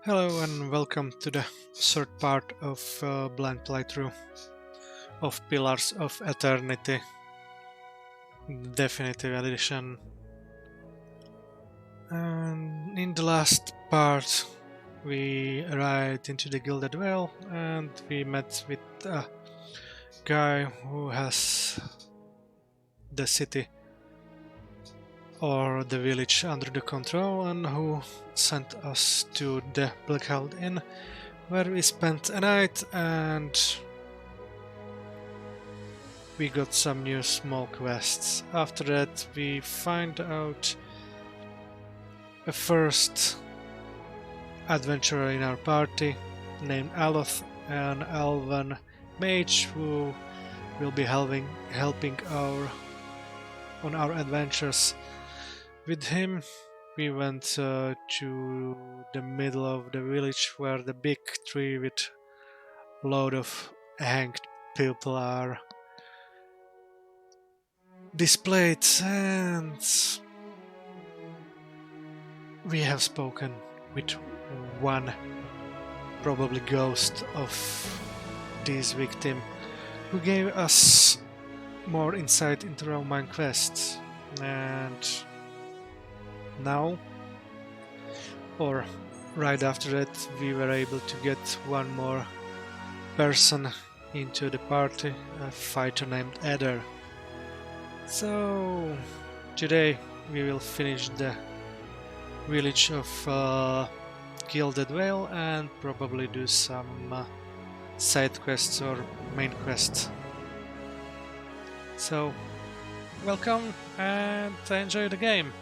Hello and welcome to the third part of blind playthrough of Pillars of Eternity Definitive Edition. And in the last part we arrived into the Gilded Vale and we met with a guy who has the city or the village under the control and who sent us to the Blackheld Inn, where we spent a night and we got some new small quests. After that we find out a first adventurer in our party named Aloth, an elven mage who will be helping on our adventures. With him we went to the middle of the village where the big tree with a load of hanged people are displayed, and we have spoken with one, probably ghost of this victim, who gave us more insight into our main quests. And now, or right after that, we were able to get one more person into the party, a fighter named Eder. So today we will finish the village of Gilded Vale and probably do some side quests or main quests. So welcome and enjoy the game.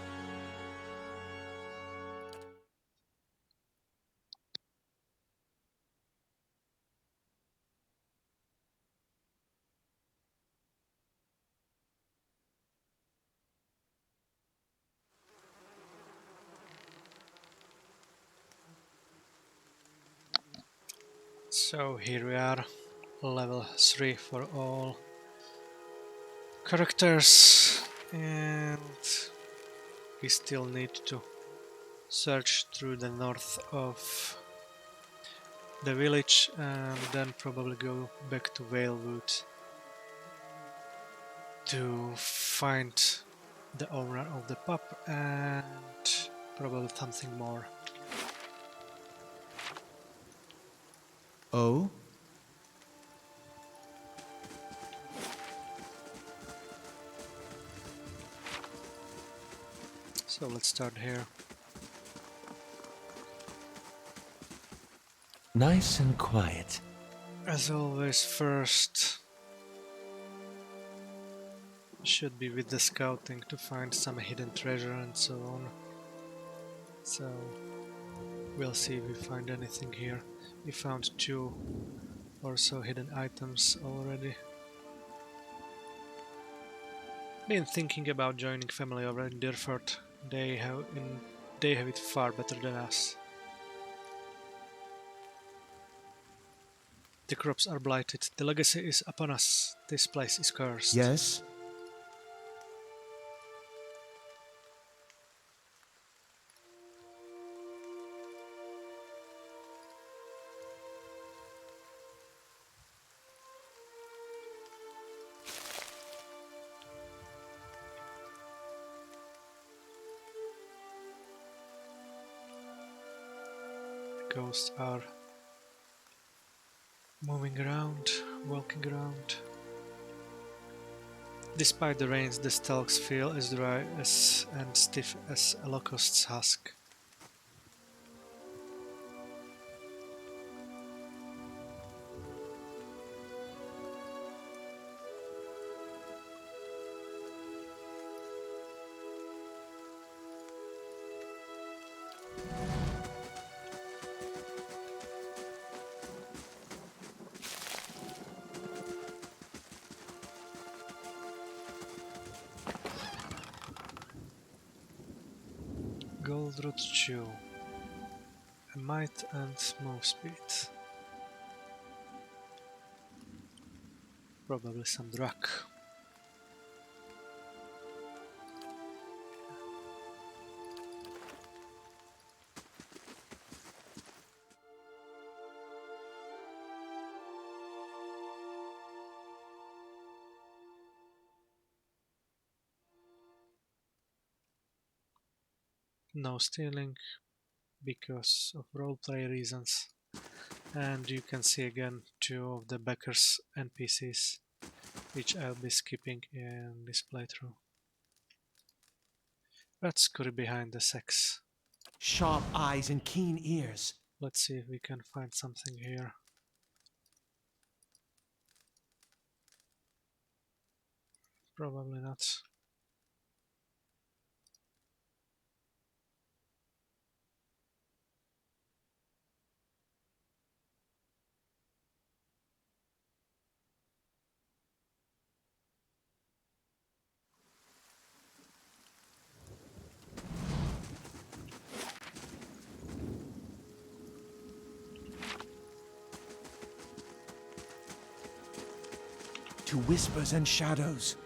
So here we are, level 3 for all characters, and we still need to search through the north of the village and then probably go back to Valewood to find the owner of the pub and probably something more. Oh? So let's start here. Nice and quiet. As always, first should be with the scouting to find some hidden treasure and so on. So we'll see if we find anything here. We found 2 or so hidden items already. Been thinking about joining family over in Durfort. They have it far better than us. The crops are blighted. The legacy is upon us. This place is cursed. Yes? Ghosts are moving around, walking around. Despite the rains, the stalks feel as dry and stiff as a locust's husk. Goldroot Chew. A might and move speed. Probably some drug. No stealing because of roleplay reasons. And you can see again two of the Becker's NPCs, which I'll be skipping in this playthrough. Let's scurry behind the sex. Sharp eyes and keen ears. Let's see if we can find something here. Probably not. To whispers and shadows.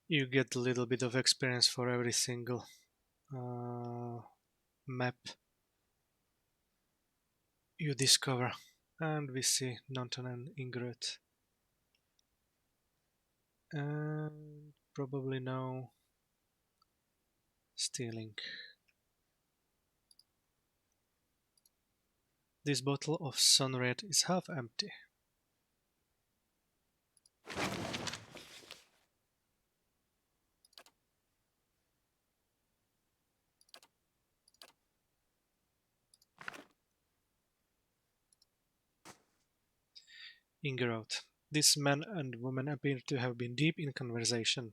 You get a little bit of experience for every single map you discover. And we see Nanton and Ingrid. And probably no stealing. This bottle of Sunred is half empty. Ingrid. This man and woman appear to have been deep in conversation.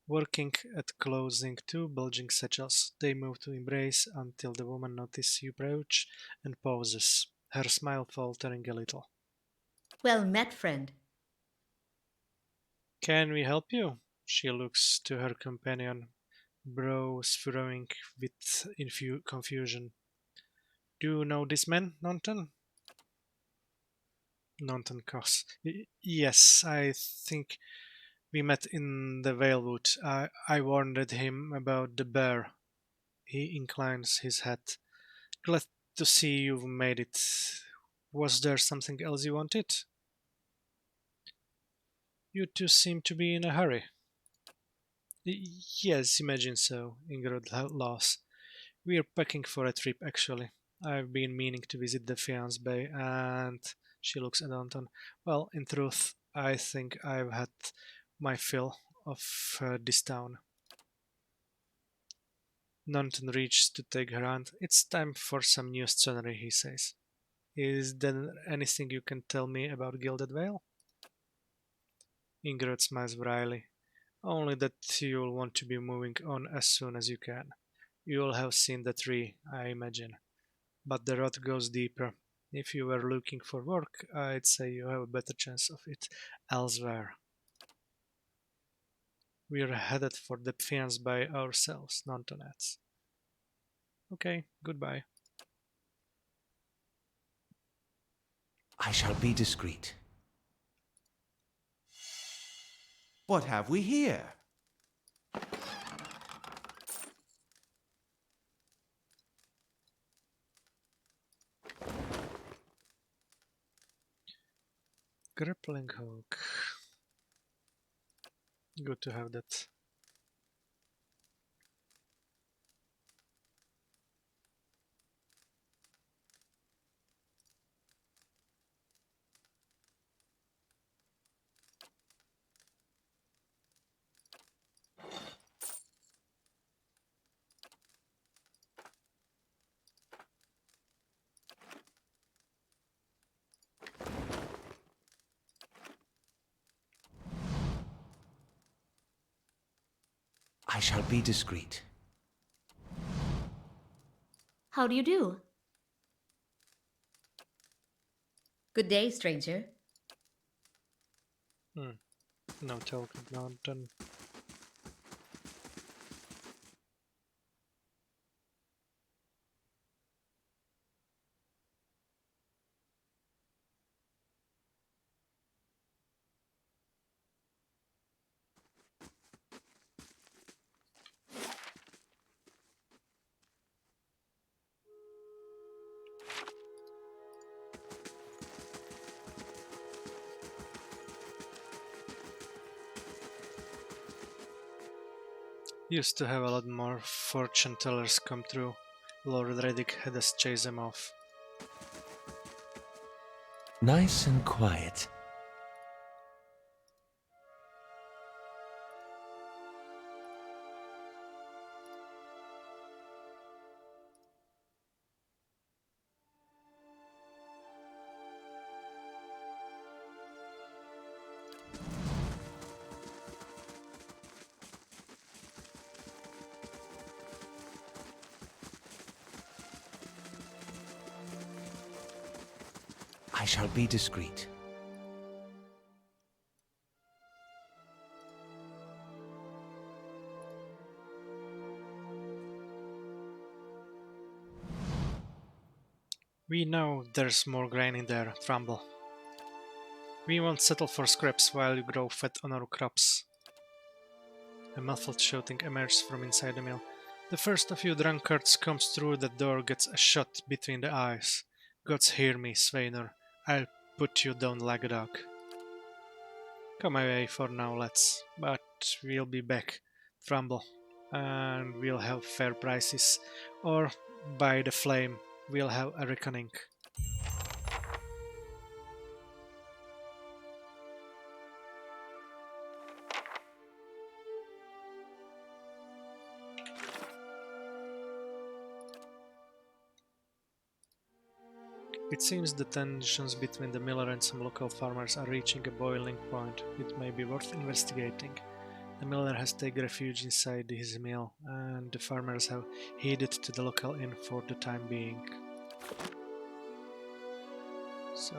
Working at closing two bulging satchels, they move to embrace until the woman notices you approach and pauses, her smile faltering a little. Well met, friend. Can we help you? She looks to her companion, brows furrowing with confusion. Do you know this man, Nanton? Nanton coughs. Yes, I think we met in the Valewood. I warned him about the bear. He inclines his head. Glad to see you've made it. Was there something else you wanted? You two seem to be in a hurry. Yes, imagine so, Ingrid laughs. We're packing for a trip, actually. I've been meaning to visit the Fiance Bay, and she looks at Anton. Well, in truth, I think I've had my fill of this town. Nanton reaches to take her hand. It's time for some new scenery, he says. Is there anything you can tell me about Gilded Vale? Ingrid smiles wryly. Only that you'll want to be moving on as soon as you can. You'll have seen the tree, I imagine. But the road goes deeper. If you were looking for work, I'd say you have a better chance of it elsewhere. We're headed for the Fiance by ourselves, Nantonets. Okay, goodbye. I shall be discreet. What have we here? Grappling hook. Good to have that. I shall be discreet. How do you do? Good day, stranger. No token, no done. Used to have a lot more fortune tellers come through. Lord Reddick had us chase them off. Nice and quiet. I shall be discreet. We know there's more grain in there, Trumbull. We won't settle for scraps while you grow fat on our crops. A muffled shouting emerged from inside the mill. The first of you drunkards comes through that door gets a shot between the eyes. Gods hear me, Swainer. I'll put you down like a dog. Come away for now, lads, but we'll be back, Trumbull, and we'll have fair prices, or by the flame, we'll have a reckoning. It seems the tensions between the miller and some local farmers are reaching a boiling point. It may be worth investigating. The miller has taken refuge inside his mill, and the farmers have headed to the local inn for the time being. So,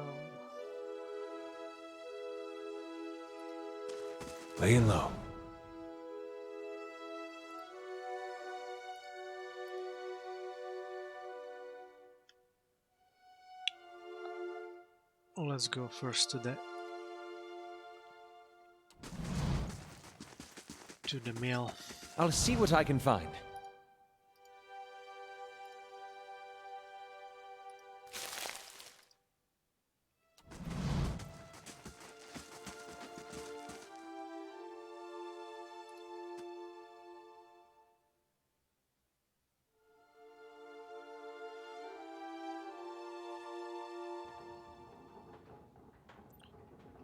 Laying low. let's go first to the mill. I'll see what I can find.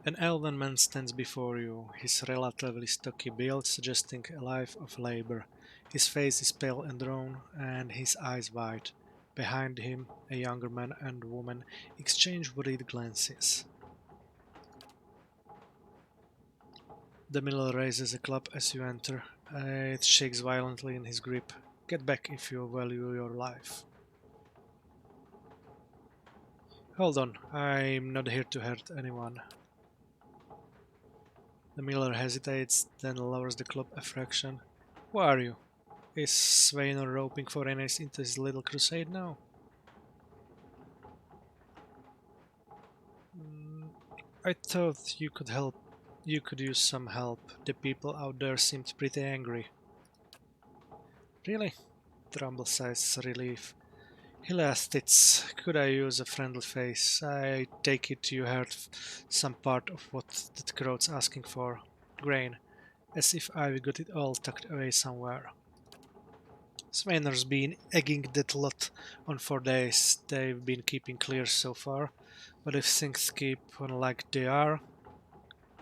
An elven man stands before you, his relatively stocky build suggesting a life of labor. His face is pale and drawn, and his eyes wide. Behind him, a younger man and woman exchange worried glances. The miller raises a club as you enter. It shakes violently in his grip. Get back if you value your life. Hold on, I'm not here to hurt anyone. The miller hesitates, then lowers the club a fraction. Who are you? Is Swainer roping foreigners into his little crusade now? I thought you could help. You could use some help. The people out there seemed pretty angry. Really? Trumbull sighs relief. Elastic, could I use a friendly face? I take it you heard some part of what that crowd's asking for. Grain. As if I've got it all tucked away somewhere. Sveiner's been egging that lot on for days. They've been keeping clear so far. But if things keep on like they are,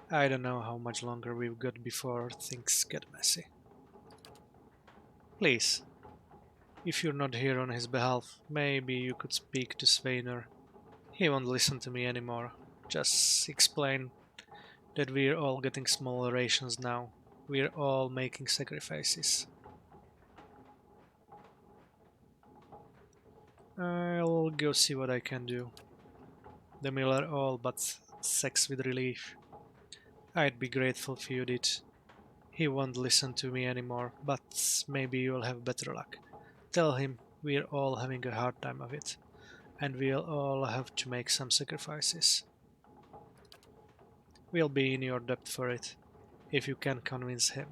I don't know how much longer we've got before things get messy. Please, if you're not here on his behalf, maybe you could speak to Sveiner. He won't listen to me anymore. Just explain that we're all getting smaller rations now. We're all making sacrifices. I'll go see what I can do. The miller all but sex with relief. I'd be grateful if you did. He won't listen to me anymore, but maybe you'll have better luck. Tell him we're all having a hard time of it, and we'll all have to make some sacrifices. We'll be in your debt for it, if you can convince him.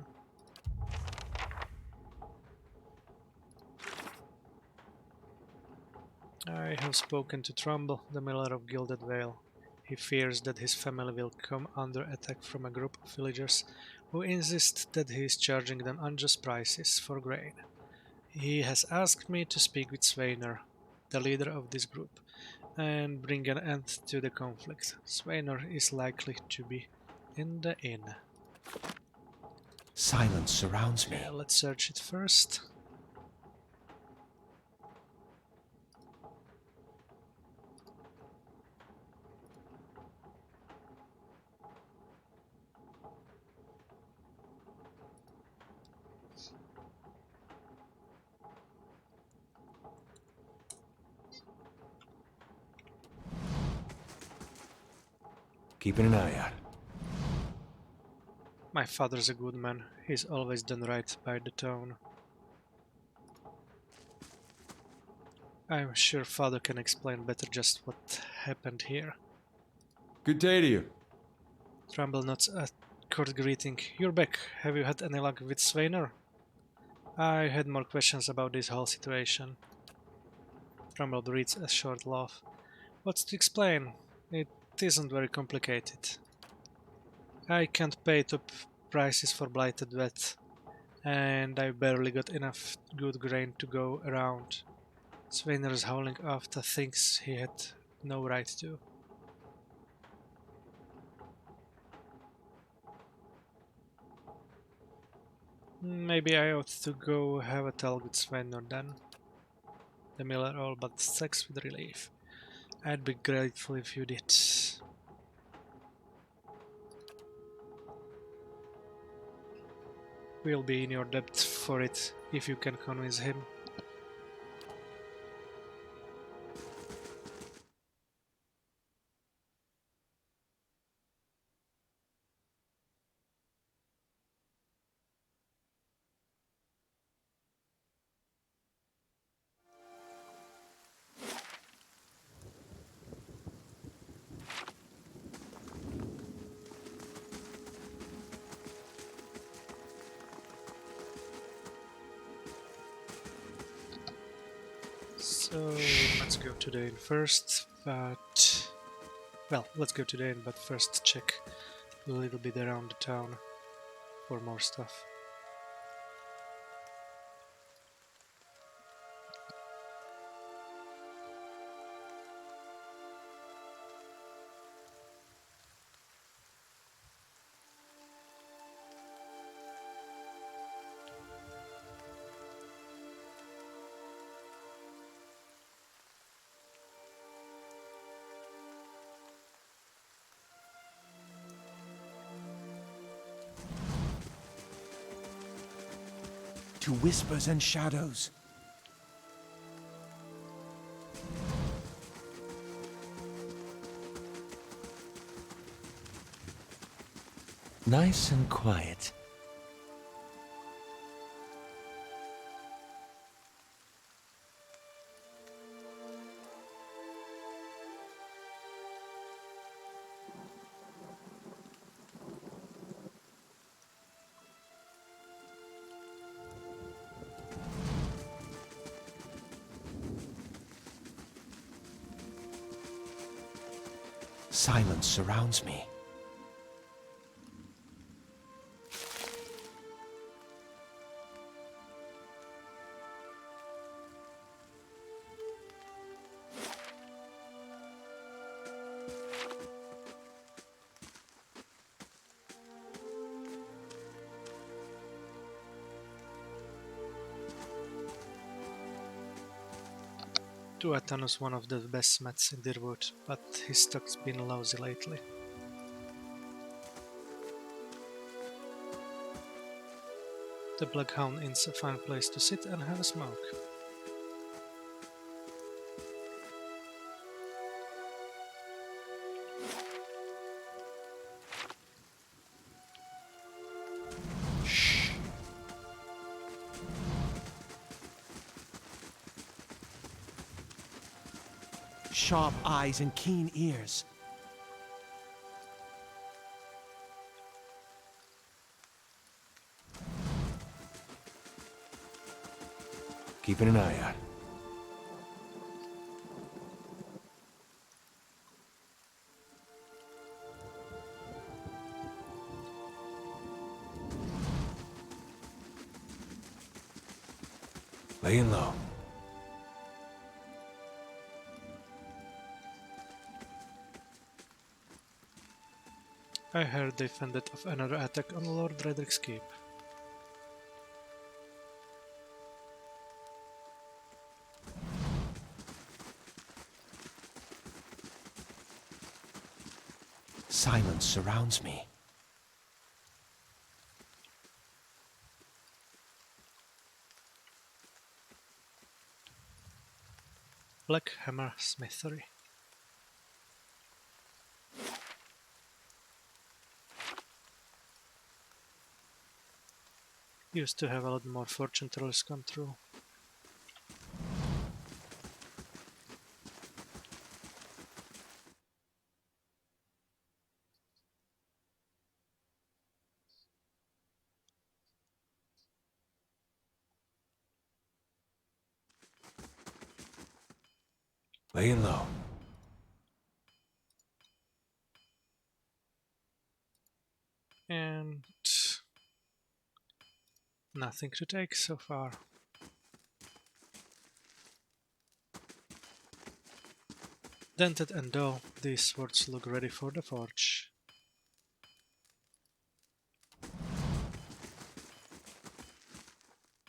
I have spoken to Trumbull, the miller of Gilded Vale. He fears that his family will come under attack from a group of villagers who insist that he is charging them unjust prices for grain. He has asked me to speak with Sveiner, the leader of this group, and bring an end to the conflict. Sveiner is likely to be in the inn. Silence surrounds me. Let's search it first. Keeping an eye out. My father's a good man. He's always done right by the town. I'm sure father can explain better just what happened here. Good day to you. Trumbull nods a court greeting. You're back. Have you had any luck with Sveiner? I had more questions about this whole situation. Trumbull breathes a short laugh. What's to explain? It isn't very complicated. I can't pay top prices for blighted wheat, and I barely got enough good grain to go around. Sveiner's howling after things he had no right to. Maybe I ought to go have a talk with Sveiner then. The miller all but sex with relief. I'd be grateful if you did. We'll be in your debt for it if you can convince him. So let's go to the inn first, but... Well, let's go to the inn, but first check a little bit around the town for more stuff. To whispers and shadows. Nice and quiet. Silence surrounds me. Tuatan is one of the best smiths in Dirwood, but his stock's been lousy lately. The Bloodhound Inn's a fine place to sit and have a smoke. Shh. Sharp eyes and keen ears. Keeping an eye out. Laying low. I heard they fended off another attack on Lord Redrick's keep. Silence surrounds me. Black Hammer Smithery. Used to have a lot more fortune tellers come through. Laying low. And nothing to take so far. Dented and dull, these swords look ready for the forge.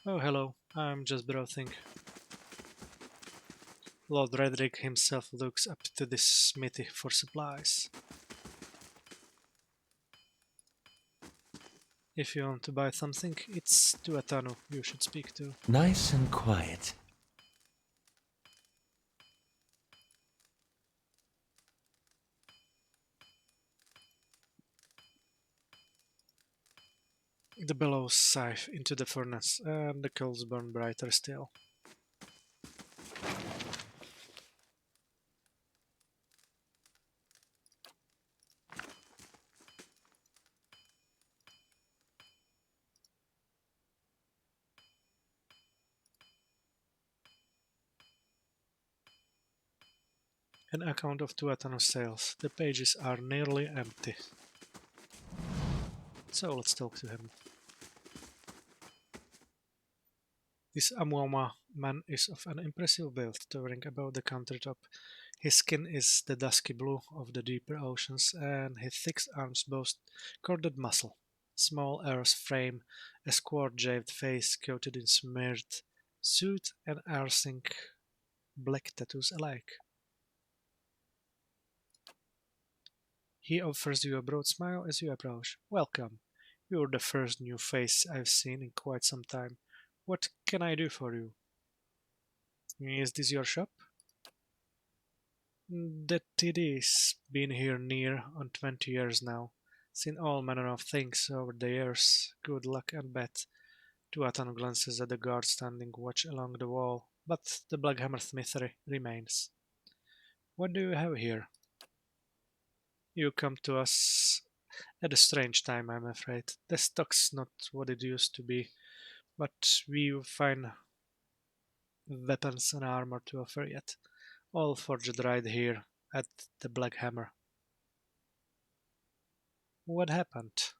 Oh hello, I'm just browsing. Lord Redrick himself looks up to this smithy for supplies. If you want to buy something, it's Tuatano you should speak to. Nice and quiet. The bellows sive into the furnace, and the coals burn brighter still. An account of Tuatano's sales. The pages are nearly empty. So let's talk to him. This Amuama man is of an impressive build, towering above the countertop. His skin is the dusky blue of the deeper oceans, and his thick arms boast corded muscle. Small earth frame, a square-jawed face coated in smeared soot, and arcing black tattoos alike. He offers you a broad smile as you approach. Welcome. You're the first new face I've seen in quite some time. What can I do for you? Is this your shop? That it is. Been here near on 20 years now. Seen all manner of things over the years, good luck and bad. Tuatan glances at the guard standing watch along the wall, but the Blackhammer smithery remains. What do you have here? You come to us at a strange time, I'm afraid. The stock's not what it used to be, but we find weapons and armor to offer yet. All forged right here at the Black Hammer. What happened?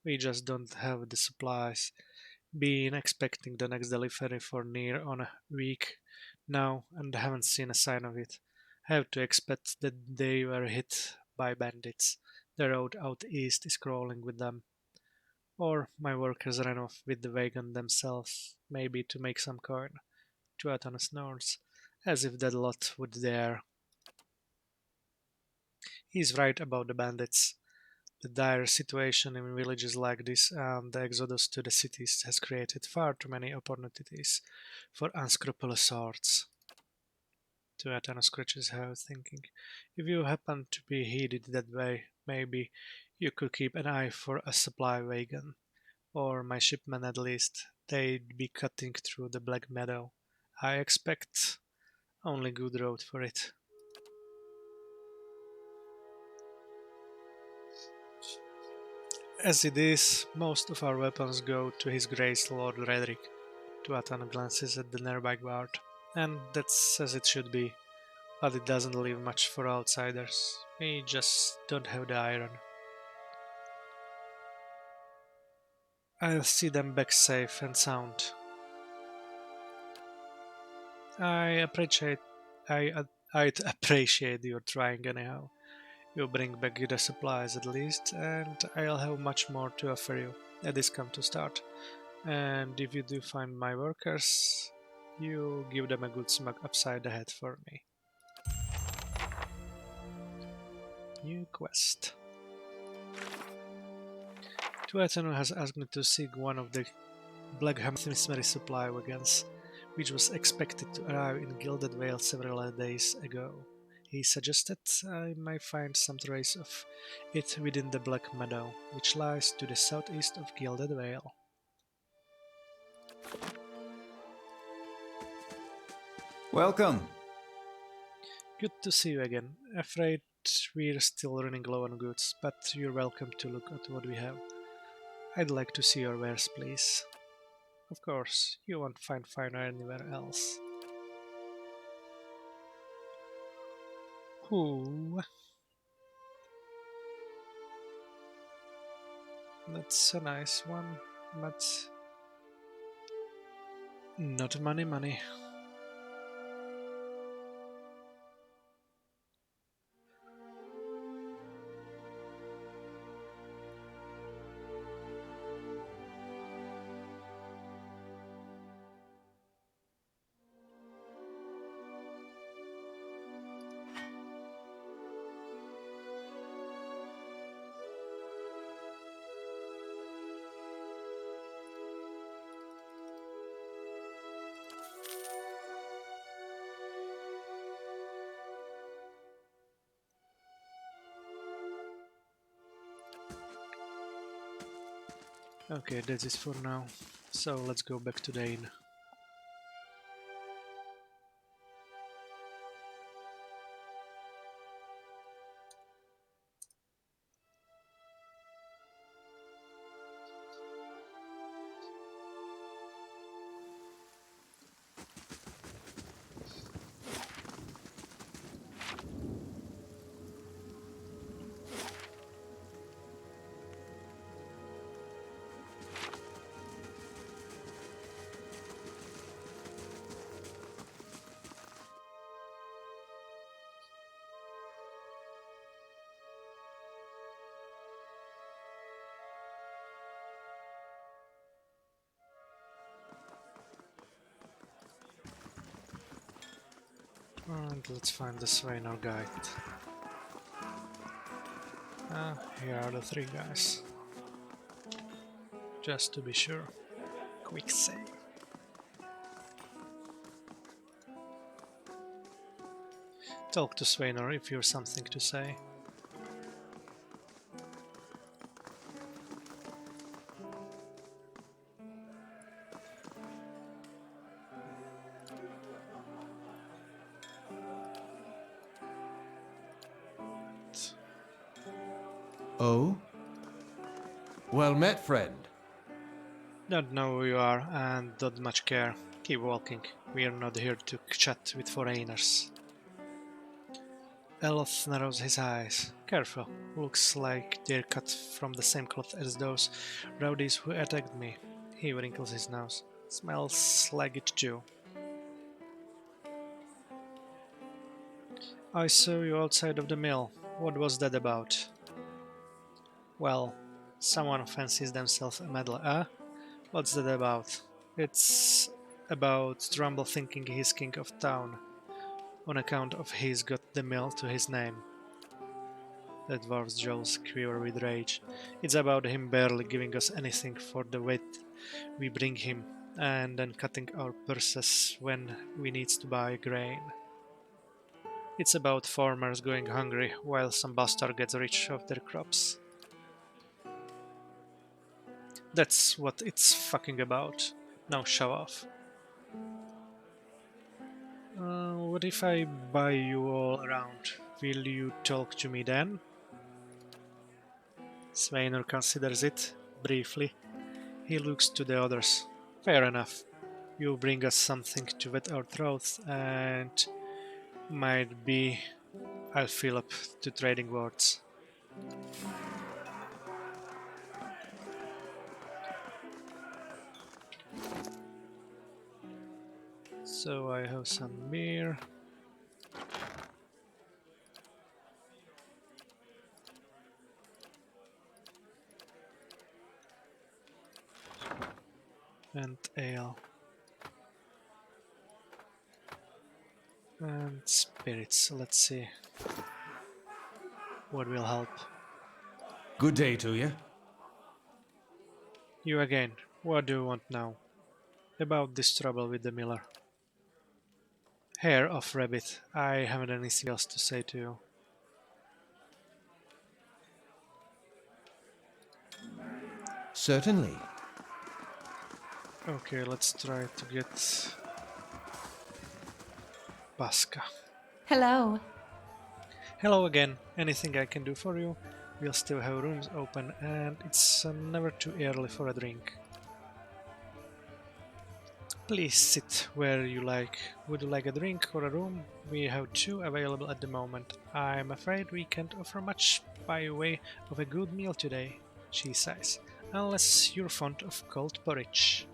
We just don't have the supplies. Been expecting the next delivery for near on a week now and haven't seen a sign of it. Have to expect that they were hit by bandits. The road out east is crawling with them. Or my workers ran off with the wagon themselves, maybe to make some coin. Tuatan snorts, as if that lot would dare. He's right about the bandits. The dire situation in villages like this and the exodus to the cities has created far too many opportunities for unscrupulous sorts. Tuatano scratches her, thinking, if you happen to be headed that way, maybe you could keep an eye for a supply wagon, or my shipmen at least. They'd be cutting through the Black Meadow. I expect only good road for it. As it is, most of our weapons go to His Grace Lord Redrick. Tuatano glances at the nearby guard, and that's as it should be, but it doesn't leave much for outsiders. We just don't have the iron. I'll see them back safe and sound. I appreciate I'd appreciate your trying anyhow. You bring back the supplies at least, and I'll have much more to offer you. A discount to start. And if you do find my workers, you give them a good smack upside the head for me. New quest. Tuatano has asked me to seek one of the Black Hammersmith supply wagons, which was expected to arrive in Gilded Vale several days ago. He suggested I might find some trace of it within the Black Meadow, which lies to the southeast of Gilded Vale. Welcome. Good to see you again. Afraid we're still running low on goods, but you're welcome to look at what we have. I'd like to see your wares, please. Of course, you won't find finer anywhere else. Ooh. That's a nice one, but not money. Okay, that is for now. So let's go back to the inn. And let's find the Swainer guide. Here are the three guys. Just to be sure. Quick save. Talk to Swainer if you've something to say. Oh? Well met, friend. Don't know who you are and don't much care. Keep walking. We are not here to chat with foreigners. Elf narrows his eyes. Careful. Looks like they're cut from the same cloth as those rowdies who attacked me. He wrinkles his nose. Smells like it too. I saw you outside of the mill. What was that about? Well, someone fancies themselves a meddler, eh? What's that about? It's about Trumbull thinking he's king of town, on account of he's got the mill to his name. The dwarf's jaws quiver with rage. It's about him barely giving us anything for the weight we bring him, and then cutting our purses when we need to buy grain. It's about farmers going hungry while some bastard gets rich off their crops. That's what it's fucking about. Now show off. What if I buy you all around? Will you talk to me then? Sveinur considers it, briefly. He looks to the others. Fair enough. You bring us something to wet our throats, and might be I'll fill up to trading words. So I have some beer. And ale. And spirits. Let's see what will help. Good day to you. You again. What do you want now? About this trouble with the miller. Hair of rabbit. I haven't anything else to say to you. Certainly. Okay, let's try to get Pasca. Hello. Hello again. Anything I can do for you? We'll still have rooms open, and it's never too early for a drink. Please sit where you like. Would you like a drink or a room? We have two available at the moment. I'm afraid we can't offer much by way of a good meal today, she sighs, unless you're fond of cold porridge.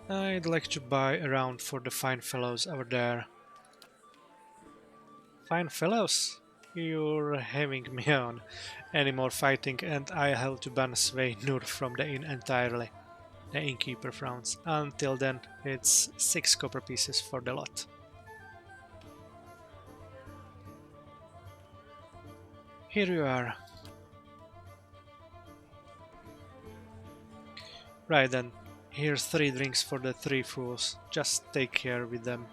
I'd like to buy around for the fine fellows over there. Fine fellows? You're having me on. Any more fighting and I have to ban Sveinur from the inn entirely. The innkeeper frowns. Until then, it's 6 copper pieces for the lot. Here you are. Right then, here's 3 drinks for the 3 fools. Just take care with them.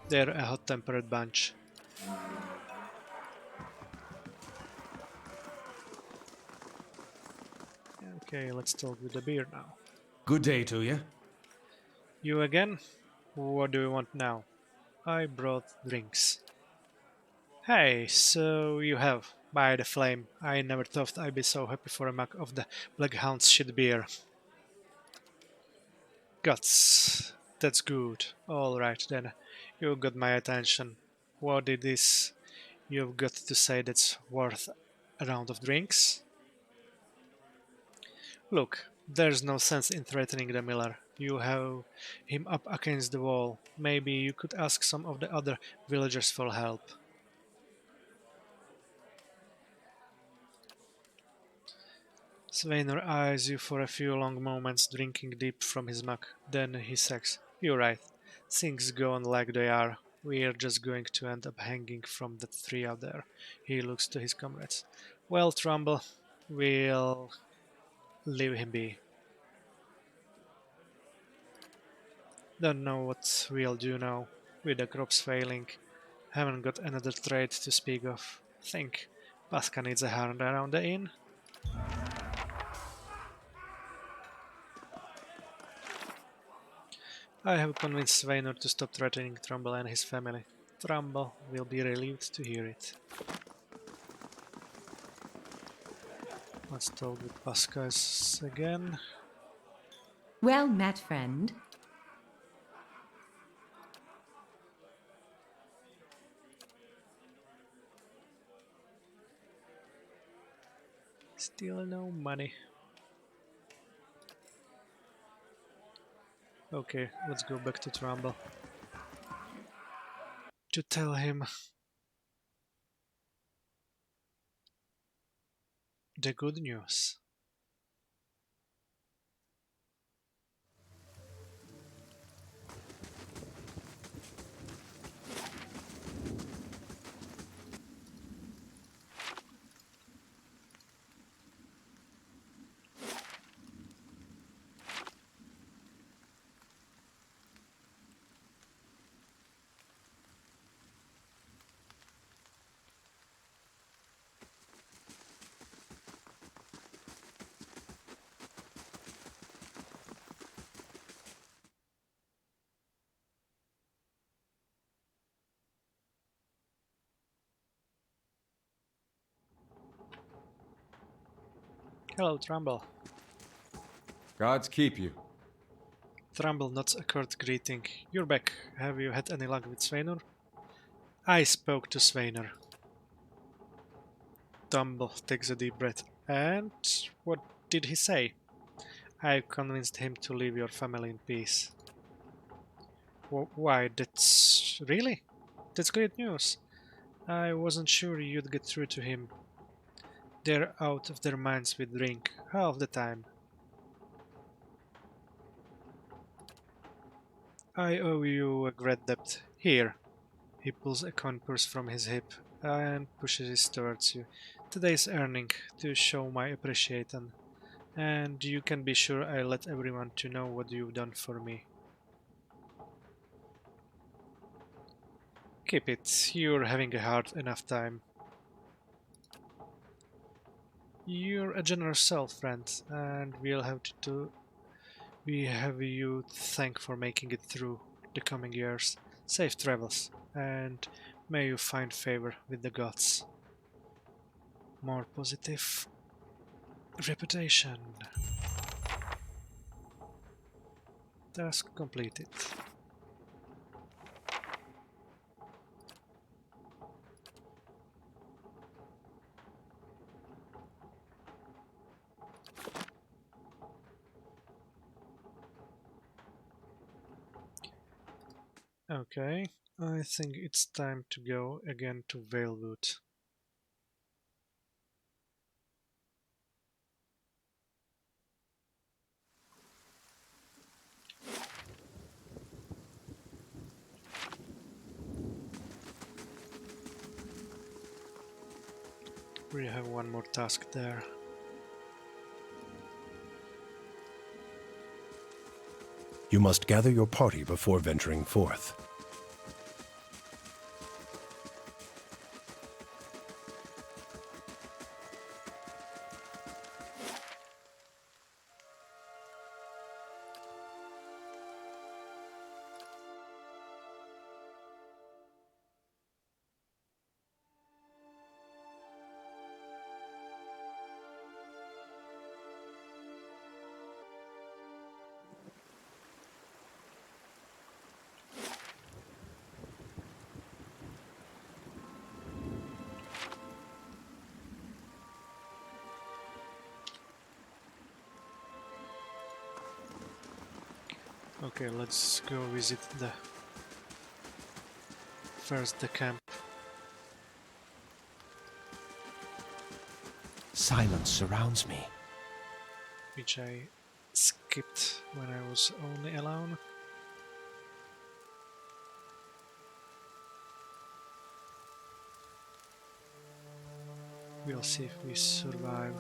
They're a hot-tempered bunch. Okay, let's talk with the beer now. Good day to you. You again? What do you want now? I brought drinks. Hey, so you have. By the flame, I never thought I'd be so happy for a mug of the Black Hound's shit beer. Guts. That's good. Alright then. You got my attention. What it is you've got to say that's worth a round of drinks? Look, there's no sense in threatening the miller. You have him up against the wall. Maybe you could ask some of the other villagers for help. Sveinur eyes you for a few long moments, drinking deep from his mug. Then he says, "You're right. Things go on like they are. We're just going to end up hanging from that tree out there." He looks to his comrades. "Well, Trumbull, we'll leave him be. Don't know what we'll do now. With the crops failing, haven't got another trade to speak of. Think Pasca needs a hand around the inn?" I have convinced Sveinur to stop threatening Trumbull and his family. Trumbull will be relieved to hear it. Let's talk with Pascas again. Well met, friend. Still no money. Okay, let's go back to Trumbull. To tell him the good news. Hello, Trumbull. Gods keep you. Trumbull nods a curt greeting. You're back. Have you had any luck with Sveinur? I spoke to Sveinur. Trumbull takes a deep breath. And what did he say? I convinced him to leave your family in peace. Why, that's... really? That's great news. I wasn't sure you'd get through to him. They're out of their minds with drink, half the time. I owe you a great debt. Here. He pulls a coin purse from his hip and pushes it towards you. Today's earning, to show my appreciation. And you can be sure I let everyone to know what you've done for me. Keep it. You're having a hard enough time. You're a generous soul, friend, and we have you to thank for making it through the coming years. Safe travels, and may you find favor with the gods. More positive reputation. Task completed. Okay, I think it's time to go again to Valewood. We have one more task there. You must gather your party before venturing forth. Okay, let's go visit the camp. Silence surrounds me. Which I skipped when I was only alone. We'll see if we survive.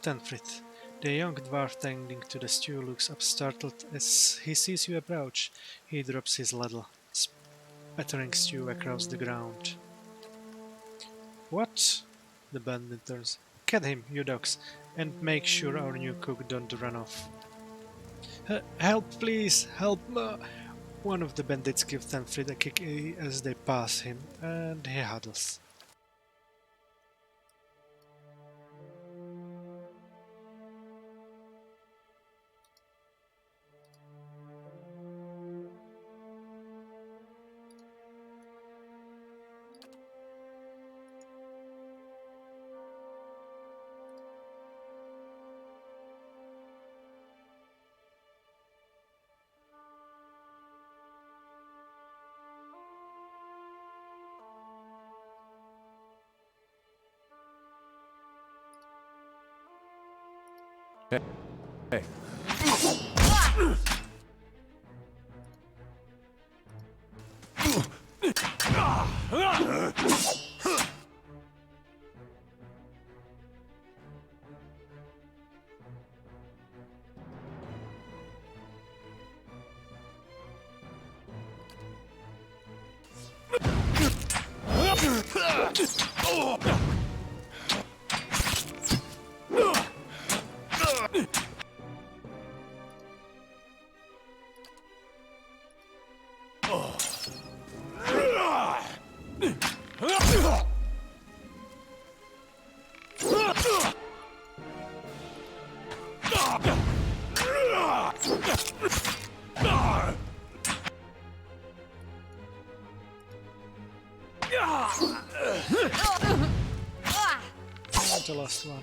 Tenfrit. The young dwarf tending to the stew looks up startled as he sees you approach. He drops his ladle, spattering stew across the ground. What? The bandit turns. Get him, you dogs, and make sure our new cook don't run off. Help, please! Help! One of the bandits gives Tenfrit a kick as they pass him, and he huddles. Hey. The last one.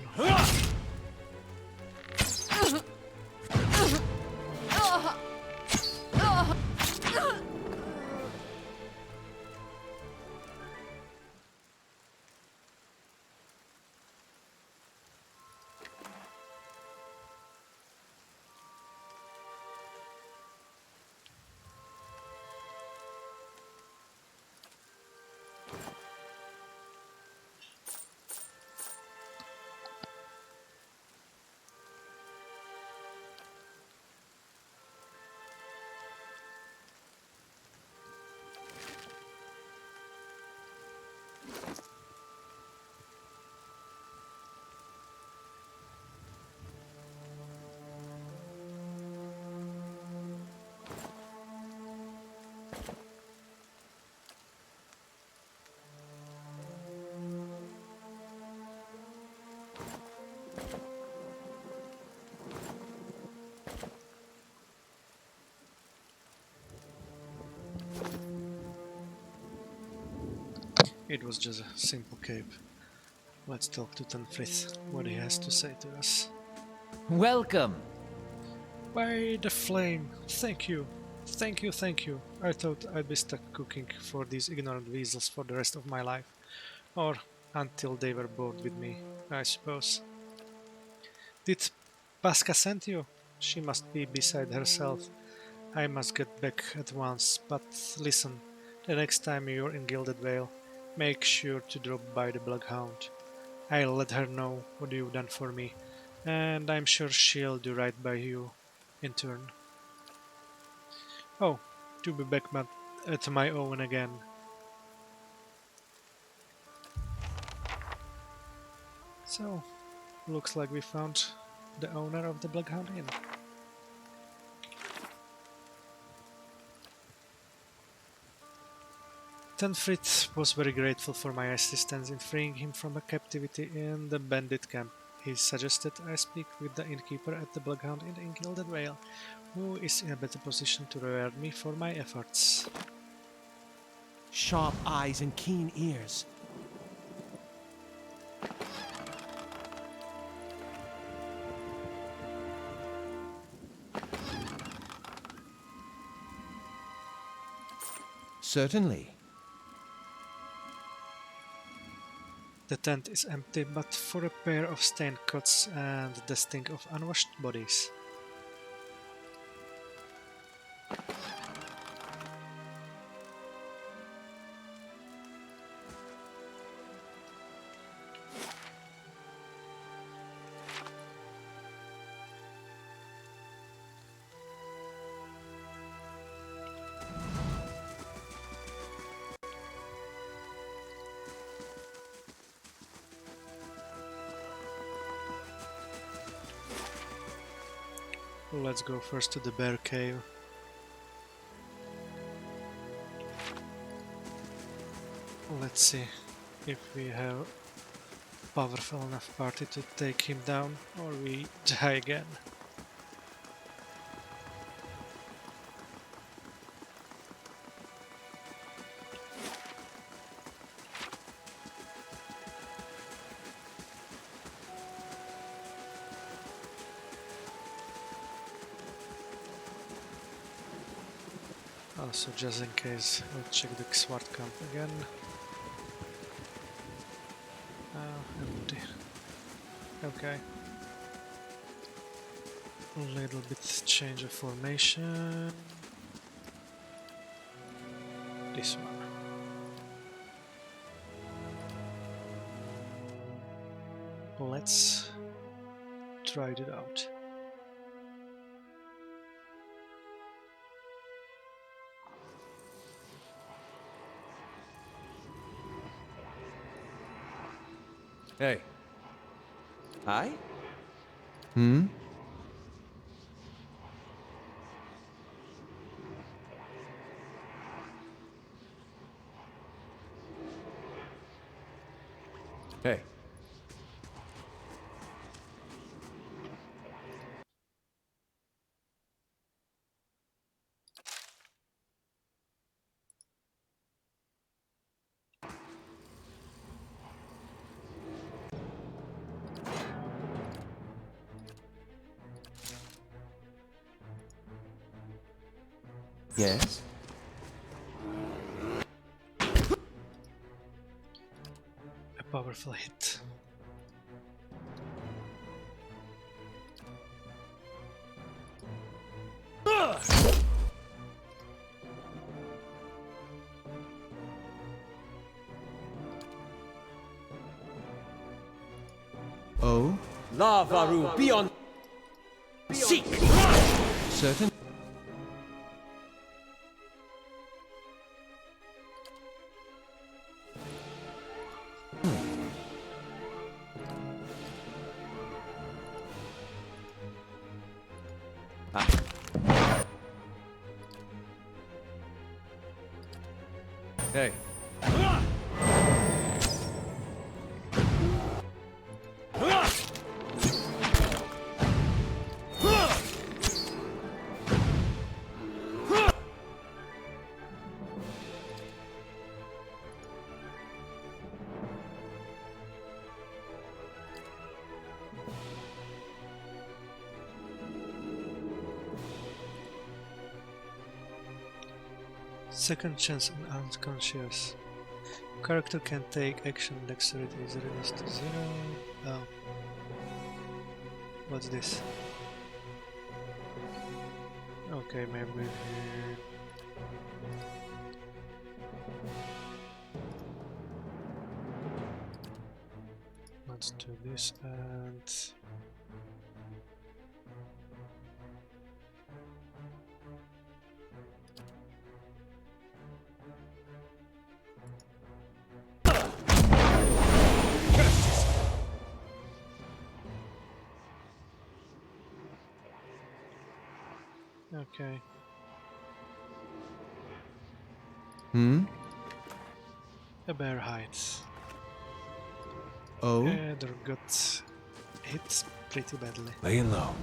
It was just a simple cave. Let's talk to Tenfrith, what he has to say to us. Welcome. By the flame, thank you. Thank you, thank you. I thought I'd be stuck cooking for these ignorant weasels for the rest of my life. Or until they were bored with me, I suppose. Did Pasca send you? She must be beside herself. I must get back at once, but listen, the next time you're in Gilded Vale, make sure to drop by the Bloodhound. I'll let her know what you've done for me, and I'm sure she'll do right by you in turn. Oh, to be back at my own again. So, looks like we found the owner of the Bloodhound Inn. Tenfrith was very grateful for my assistance in freeing him from a captivity in the bandit camp. He suggested I speak with the innkeeper at the Bloodhound Inn in Gilded Vale, who is in a better position to reward me for my efforts. Sharp eyes and keen ears. Certainly. The tent is empty but for a pair of stained cots and the stink of unwashed bodies. Let's go first to the bear cave. Let's see if we have a powerful enough party to take him down, or we die again. Also, just in case, I'll check the sword camp again. Empty. Okay. A little bit change of formation. This one. Let's try it out. Hey, Hi? Hmm? Hey. Yes? A powerful hit. Oh? Lavaru, be on. Seek! Certain? Hey. Second chance on unconscious. Character can take action, dexterity is reduced to 0. Oh. What's this? Okay, maybe. Let's do this and. Okay. Hmm? A bear hides. Oh? Their got hit pretty badly. Laying low.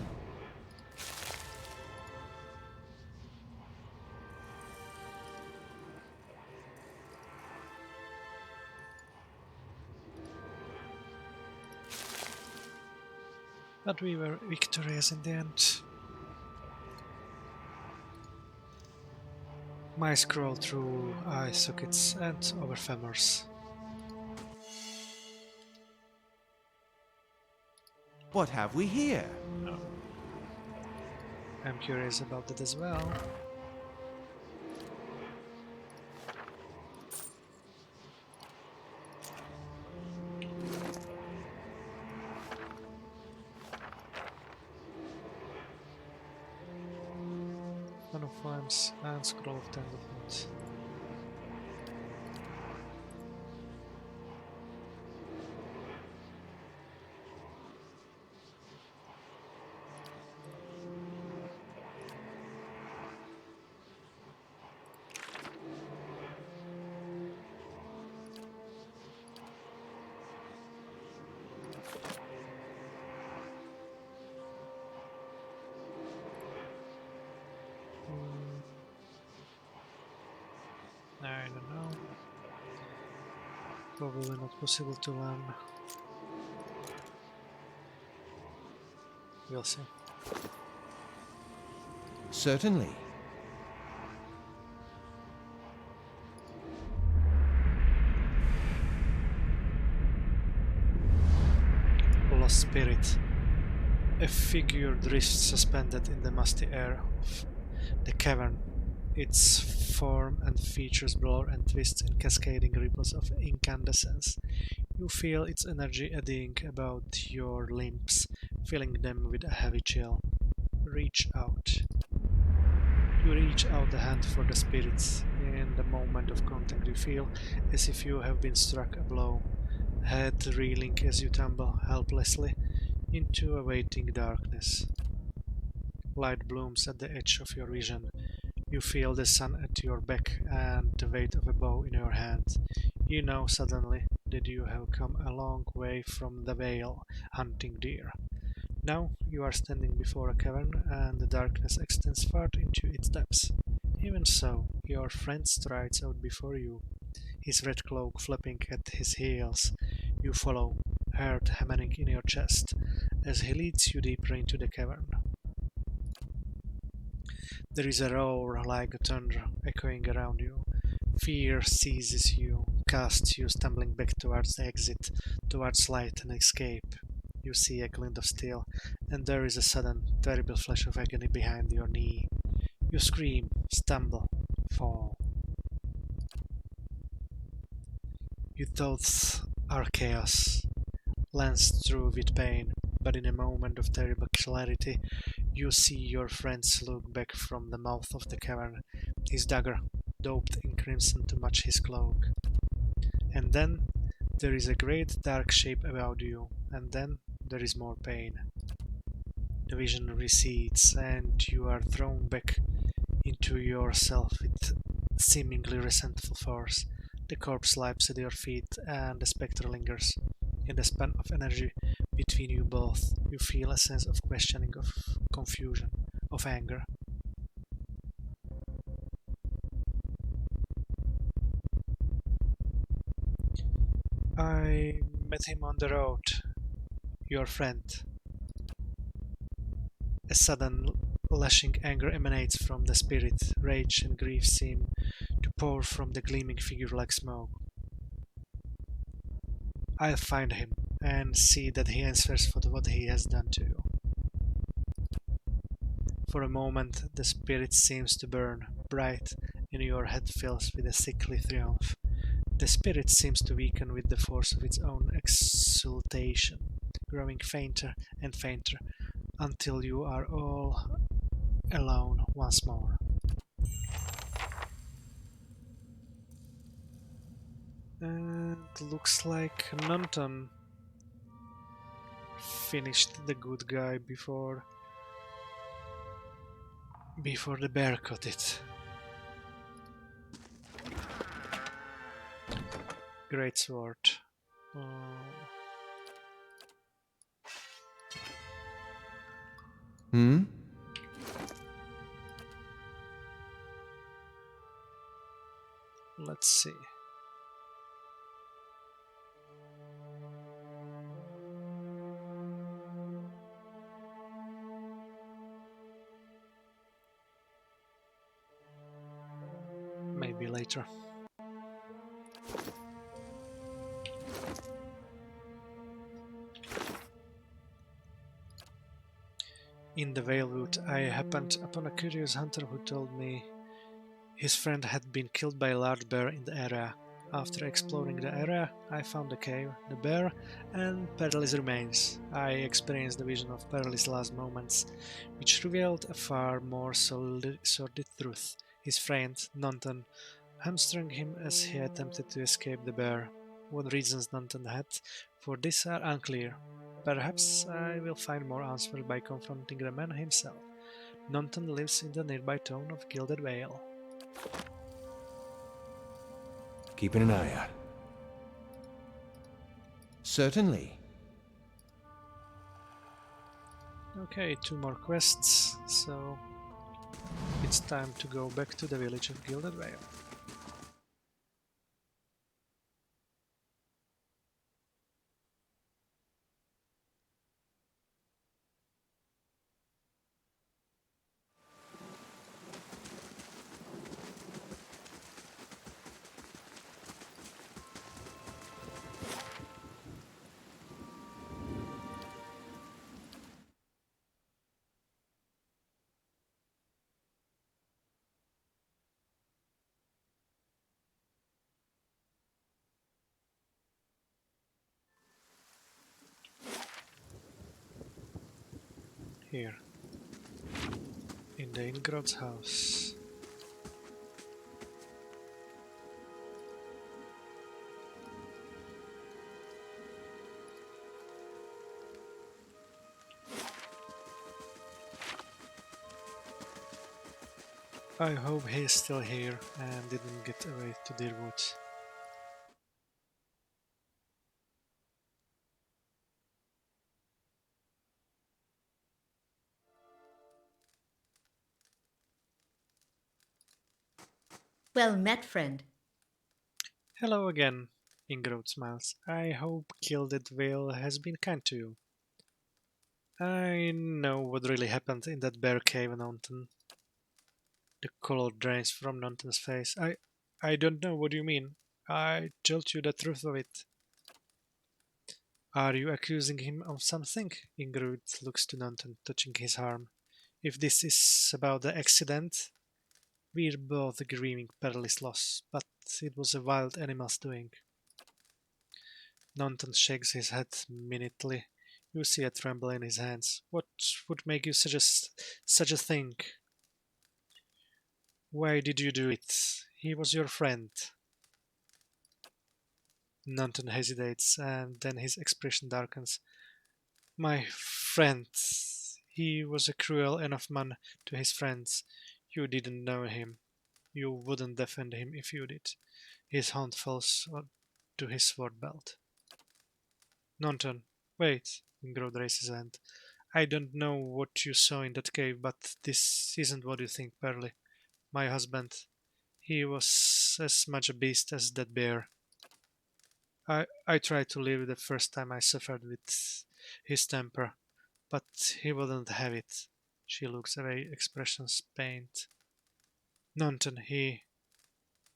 But we were victorious in the end. Mice crawl through eye sockets and over femurs. What have we here? I'm curious about that as well. One of flames and scroll of tenderness. I don't know. Probably not possible to learn. We'll see. Certainly. Lost spirit. A figure drifts suspended in the musty air of the cavern. Its form and features blur and twist in cascading ripples of incandescence. You feel its energy eddying about your limbs, filling them with a heavy chill. Reach out. You reach out a hand for the spirits. In the moment of contact you feel as if you have been struck a blow, head reeling as you tumble helplessly into a waiting darkness. Light blooms at the edge of your vision. You feel the sun at your back and the weight of a bow in your hand. You know suddenly that you have come a long way from the Vale hunting deer. Now you are standing before a cavern, and the darkness extends far into its depths. Even so, your friend strides out before you, his red cloak flapping at his heels. You follow, heart hammering in your chest, as he leads you deeper into the cavern. There is a roar like thunder echoing around you. Fear seizes you, casts you stumbling back towards the exit, towards light and escape. You see a glint of steel, and there is a sudden, terrible flash of agony behind your knee. You scream, stumble, fall. Your thoughts are chaos, lanced through with pain, but in a moment of terrible clarity, you see your friend look back from the mouth of the cavern, his dagger daubed in crimson to match his cloak. And then there is a great dark shape about you, and then there is more pain. The vision recedes, and you are thrown back into yourself with seemingly resentful force. The corpse lies at your feet, and the spectre lingers. In the span of energy between you both, you feel a sense of questioning, of confusion, of anger. I met him on the road, your friend. A sudden lashing anger emanates from the spirit. Rage and grief seem to pour from the gleaming figure like smoke. I'll find him and see that he answers for what he has done to you. For a moment, the spirit seems to burn bright, and your head fills with a sickly triumph. The spirit seems to weaken with the force of its own exultation, growing fainter and fainter until you are all alone once more. And looks like Nunton finished the good guy before the bear caught it. Great sword. Hmm? Let's see. Maybe later. In the Valewood, I happened upon a curious hunter who told me his friend had been killed by a large bear in the area. After exploring the area, I found the cave, the bear, and Perlis' remains. I experienced the vision of Perlis' last moments, which revealed a far more sordid truth. His friend, Nunton, hamstrung him as he attempted to escape the bear. What reasons Nunton had for this are unclear. Perhaps I will find more answers by confronting the man himself. Nunton lives in the nearby town of Gilded Vale. Keeping an eye out. Certainly. Okay, 2 more quests, so it's time to go back to the village of Gilded Vale. Here, in the Ingrod's house. I hope he's still here and didn't get away to Deerwood. Well met, friend. Hello again, Ingrode smiles. I hope Gilded Vale has been kind to you. I know what really happened in that bear cave, Nonton. The color drains from Nonton's face. I don't know what you mean. I told you the truth of it. Are you accusing him of something? Ingrid looks to Nonton, touching his arm. If this is about the accident, we're both grieving perilous loss, but it was a wild animal's doing. Nonton shakes his head minutely. You see a tremble in his hands. What would make you suggest such a thing? Why did you do it? He was your friend. Nonton hesitates, and then his expression darkens. My friend. He was a cruel enough man to his friends. You didn't know him. You wouldn't defend him if you did. His hand falls to his sword belt. Nonton, wait. Ingrod raises his hand. I don't know what you saw in that cave, but this isn't what you think, Perly. My husband, he was as much a beast as that bear. I tried to leave the first time I suffered with his temper, but he wouldn't have it. She looks away, expressions pained. Nonton,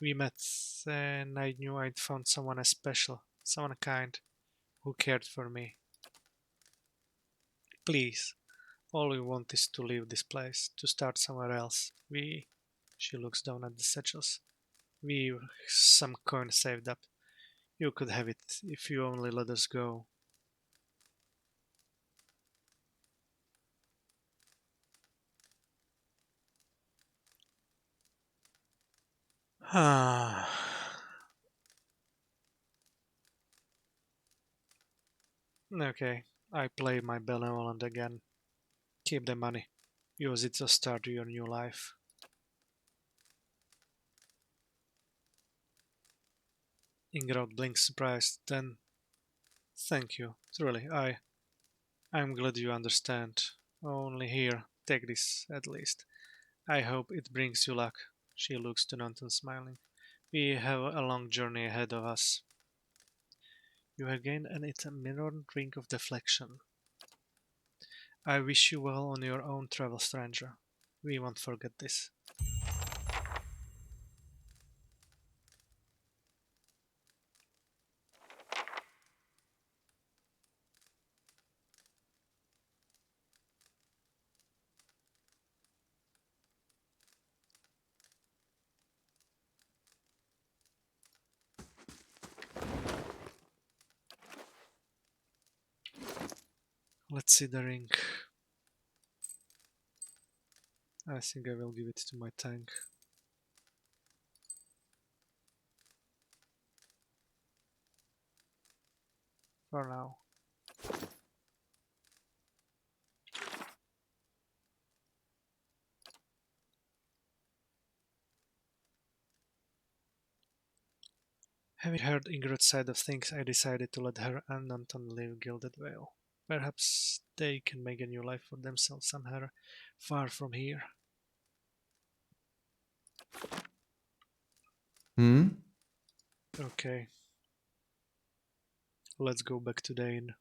we met, and I knew I'd found someone as special, someone kind, who cared for me. Please, all we want is to leave this place, to start somewhere else. She looks down at the satchels. We've some coin saved up. You could have it if you only let us go. Ah. Okay, I play my benevolent again. Keep the money. Use it to start your new life. Ingrod blinks surprised, then thank you. Truly, I'm glad you understand. Only here, take this at least. I hope it brings you luck. She looks to Nonton smiling. We have a long journey ahead of us. You have gained an it a mirrored ring of deflection. I wish you well on your own travel, stranger. We won't forget this. Let's see the ring. I think I will give it to my tank. For now. Having heard Ingrid's side of things, I decided to let her and Anton leave Gilded Vale. Perhaps they can make a new life for themselves somewhere far from here. Hmm? Okay, let's go back to the inn.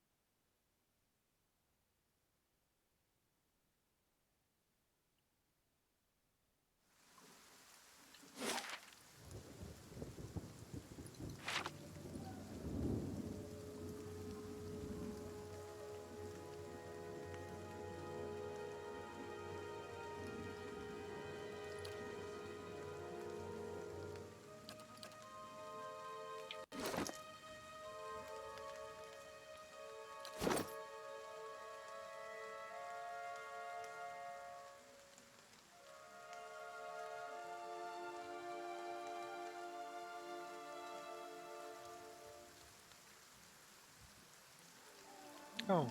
Oh,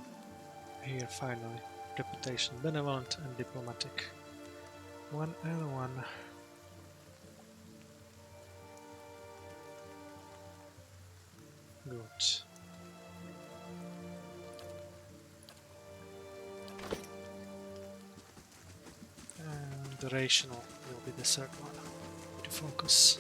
here finally. Reputation, benevolent and diplomatic. 1L1. Good. And the rational will be the third one. Focus.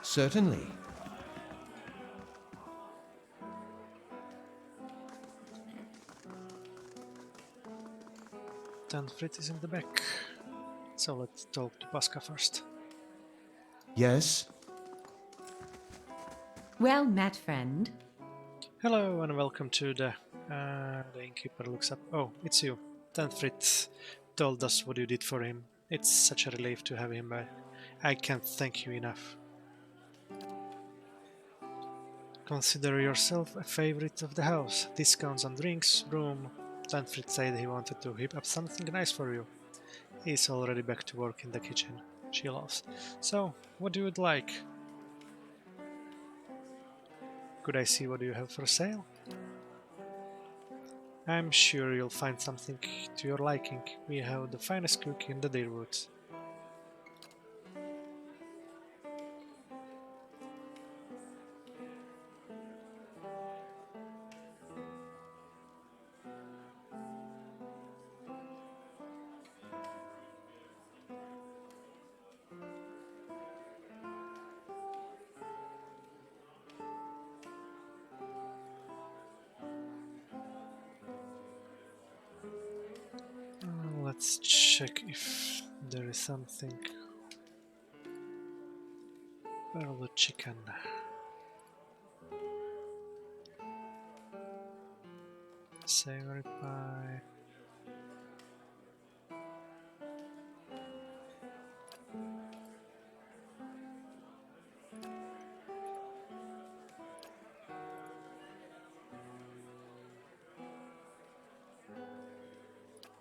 Certainly. Tanfrit is in the back. So let's talk to Pasca first. Yes? Well met, friend. Hello and welcome to the innkeeper looks up. Oh, it's you. Tanfrit told us what you did for him. It's such a relief to have him back. I can't thank you enough. Consider yourself a favorite of the house. Discounts on drinks, room. Tanfrit said he wanted to whip up something nice for you. He's already back to work in the kitchen. She laughs. So, what do you would like? Could I see what you have for sale? I'm sure you'll find something to your liking. We have the finest cook in the Deerwoods. Let's check if there is something. Barrel chicken. Savory pie.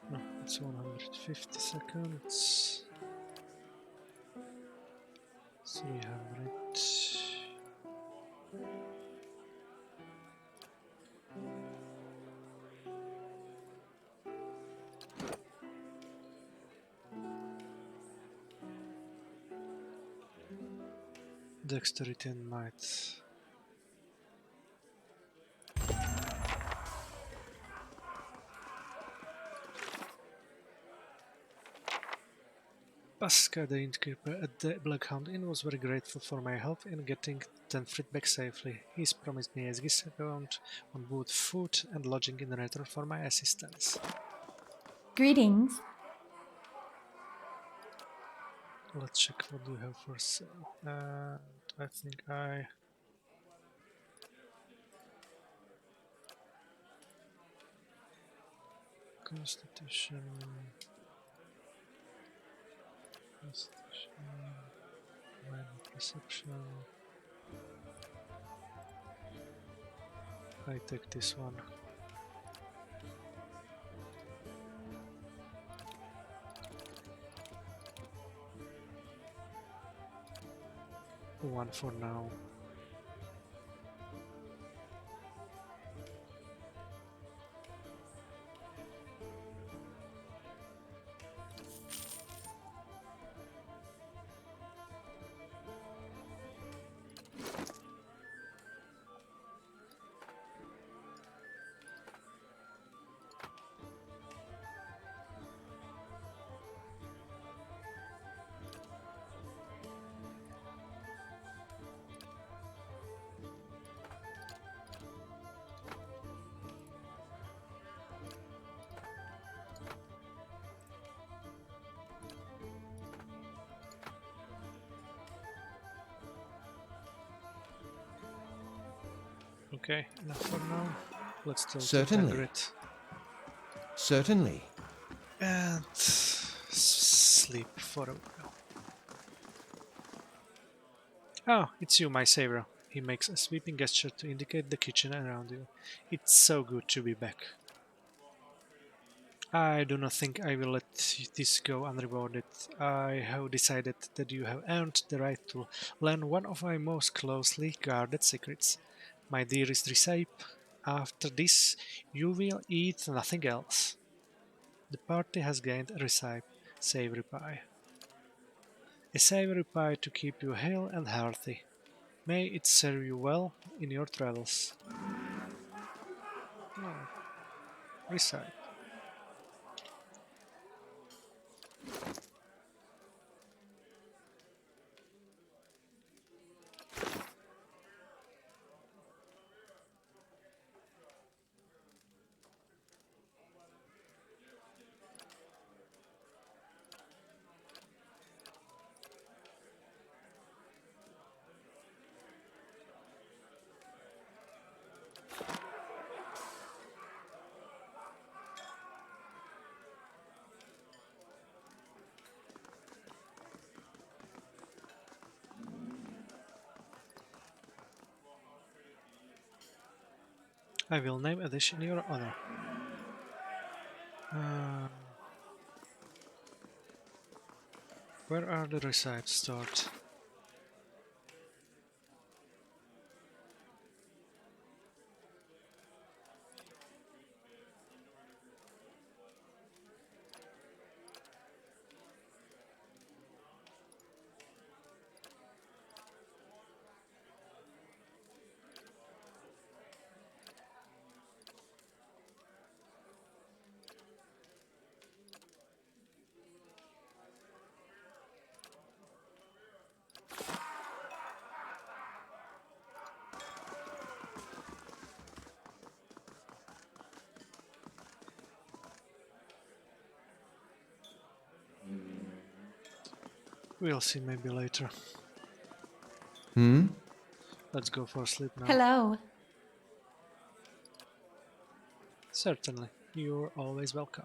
No, it's 150 seconds. 300. Dexterity and might. Pasca, the innkeeper at the Blackhound Inn, was very grateful for my help in getting Tenfrit back safely. He's promised me a discount on both food and lodging in return for my assistance. Greetings. Let's check what you have for sale. And I think I... Constitution... Minor perception... I take this one. One for now. Okay, enough for now. Let's still Certainly. it. Certainly. And sleep for a while. Oh, it's you, my savior. He makes a sweeping gesture to indicate the kitchen around you. It's so good to be back. I do not think I will let this go unrewarded. I have decided that you have earned the right to learn one of my most closely guarded secrets. My dearest recipe, after this you will eat nothing else. The party has gained a recipe, savory pie. A savory pie to keep you hale and hearty. May it serve you well in your travels. Oh, recite. I will name a dish in your honor. Um, where are the recipes stored? We'll see maybe later. Hmm? Let's go for sleep now. Hello. Certainly, you're always welcome.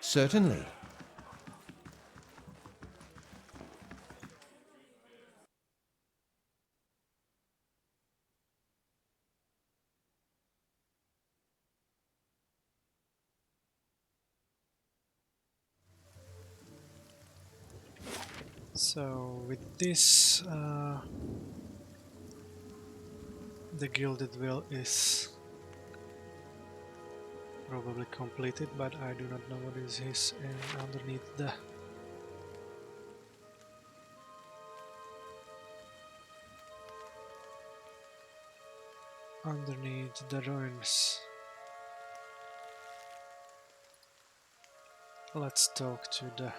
Certainly. So with this, the Gilded Will is probably completed, but I do not know what is his underneath the ruins. Let's talk to the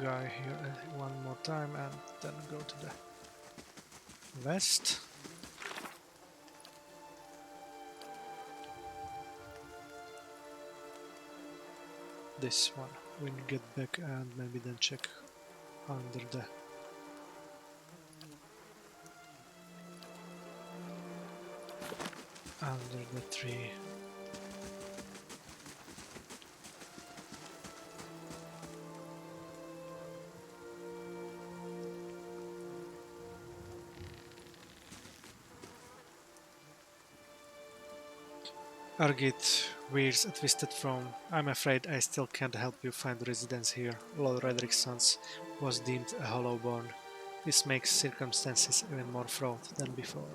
guy here one more time and then go to the west. This one. When you get back and maybe then check under the tree. Argit wears a twisted frown. I'm afraid I still can't help you find residence here. Lord Redrick's sons was deemed a hollow-born. This makes circumstances even more fraught than before.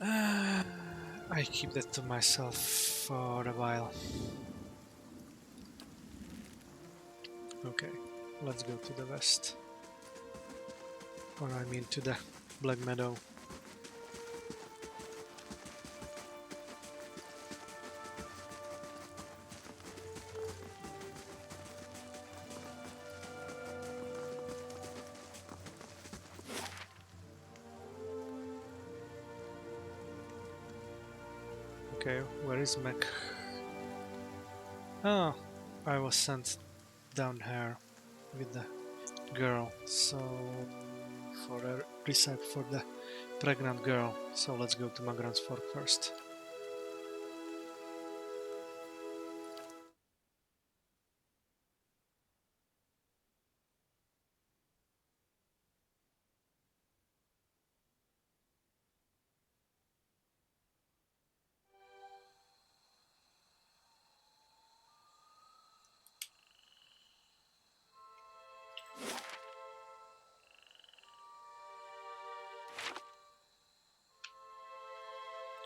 I keep that to myself for a while. Okay, let's go to the west. Or I mean to the Black Meadow. Okay, where is Mac? Oh, I was sent down here with the girl, so for a recipe for the pregnant girl. So let's go to Magran's Fork first.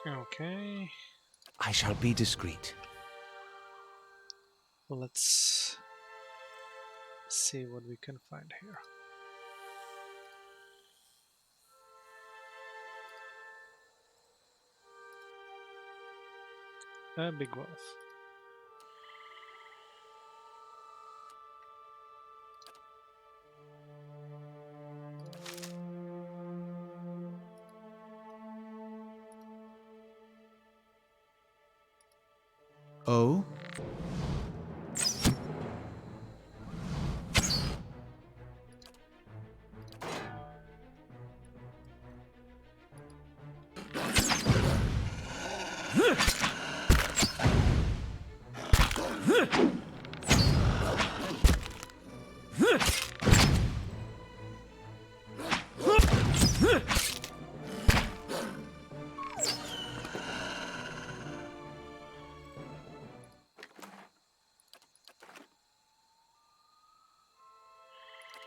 Okay, I shall be discreet. let's see what we can find here. A big wolf. Oh?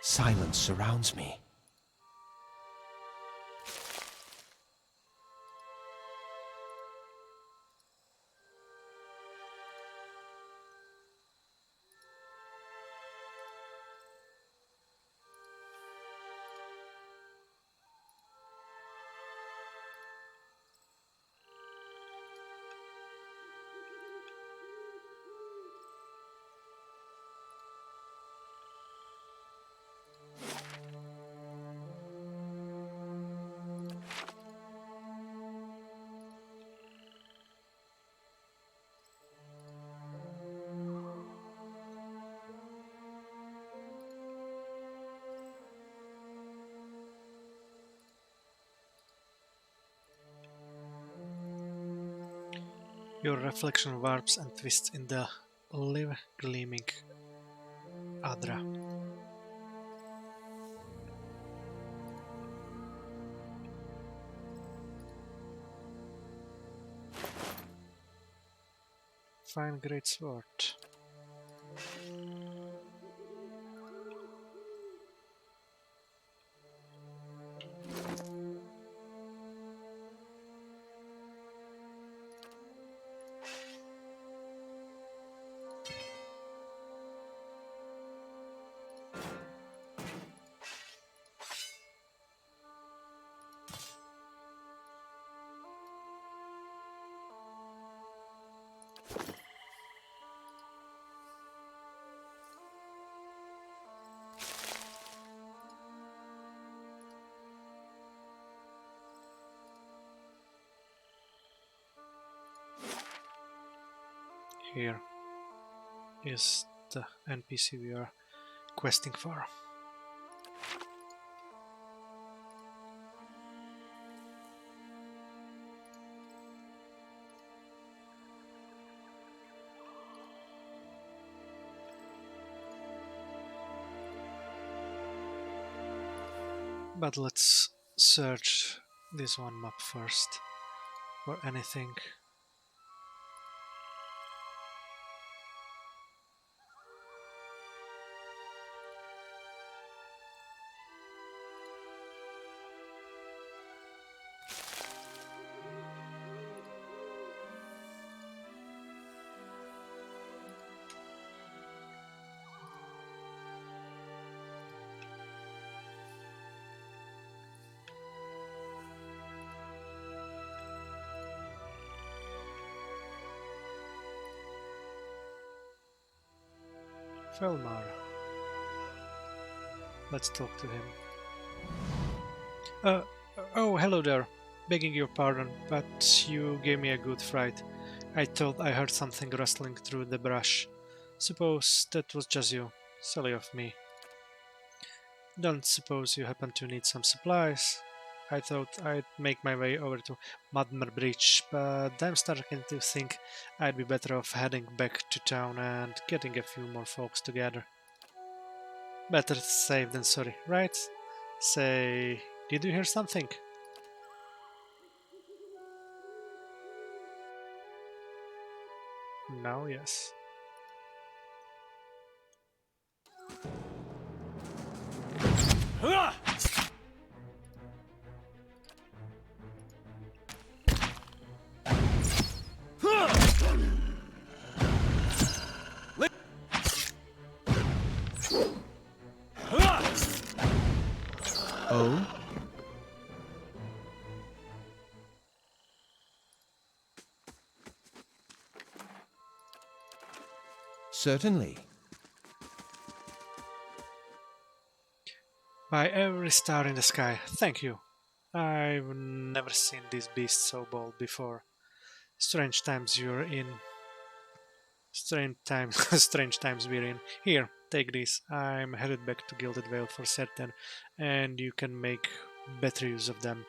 Silence surrounds me. Your reflection warps and twists in the live gleaming Adra. Fine great sword. Here is the NPC we are questing for. But let's search this one map first for anything. Felmar. Let's talk to him. Oh, hello there. Begging your pardon, but you gave me a good fright. I thought I heard something rustling through the brush. Suppose that was just you. Silly of me. Don't suppose you happen to need some supplies? I thought I'd make my way over to Mudmer Bridge, but I'm starting to think I'd be better off heading back to town and getting a few more folks together. Better safe than sorry, right? Say, did you hear something? Now, yes. Oh? Certainly. By every star in the sky, thank you. I've never seen this beast so bold before. Strange times you're in. Strange times, strange times we're in. Here, take this. I'm headed back to Gilded Vale for certain, and you can make better use of them.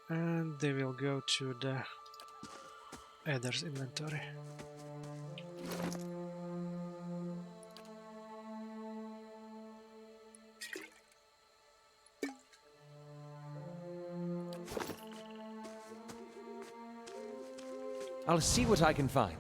And they will go to the Adder's inventory. I'll see what I can find.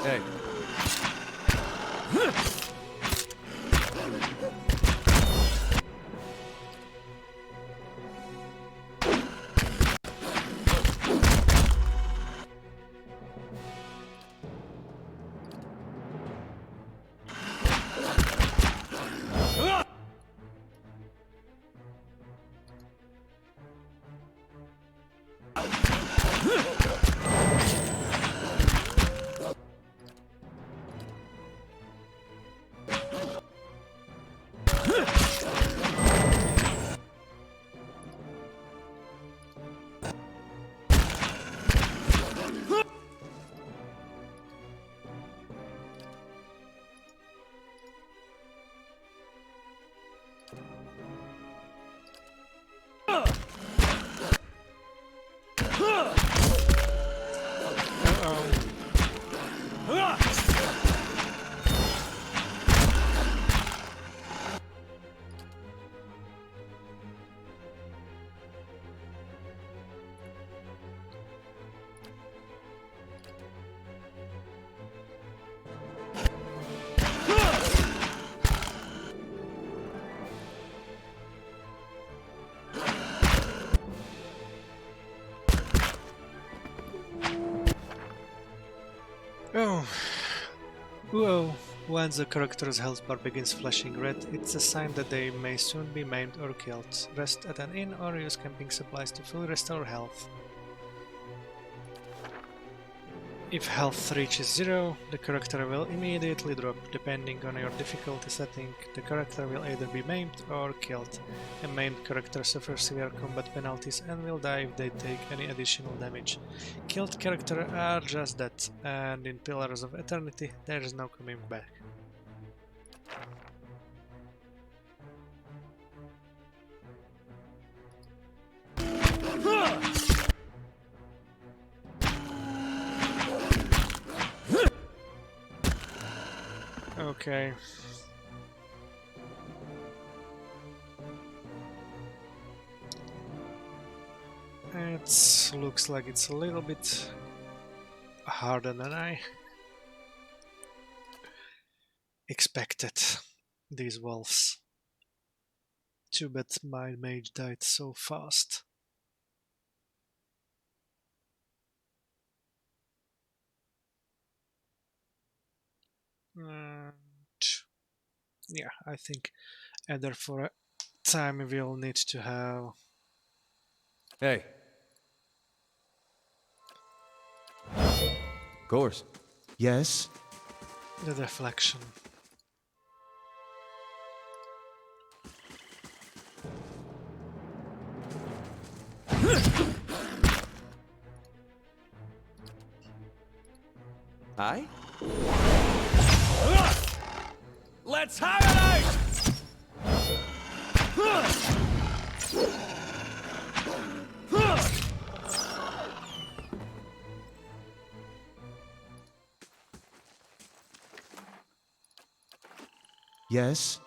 Hey. Oh, whoa. Once the character's health bar begins flashing red, it's a sign that they may soon be maimed or killed. Rest at an inn or use camping supplies to fully restore health. If health reaches 0, the character will immediately drop. Depending on your difficulty setting, the character will either be maimed or killed. A maimed character suffers severe combat penalties and will die if they take any additional damage. Killed characters are just that, and in Pillars of Eternity there is no coming back. Okay. It looks like it's a little bit harder than I expected. These wolves. Too bad my mage died so fast. And yeah, I think either for a time we'll need to have Hey. Of course. Yes? the deflection. Aye? Let's have it out! Yes?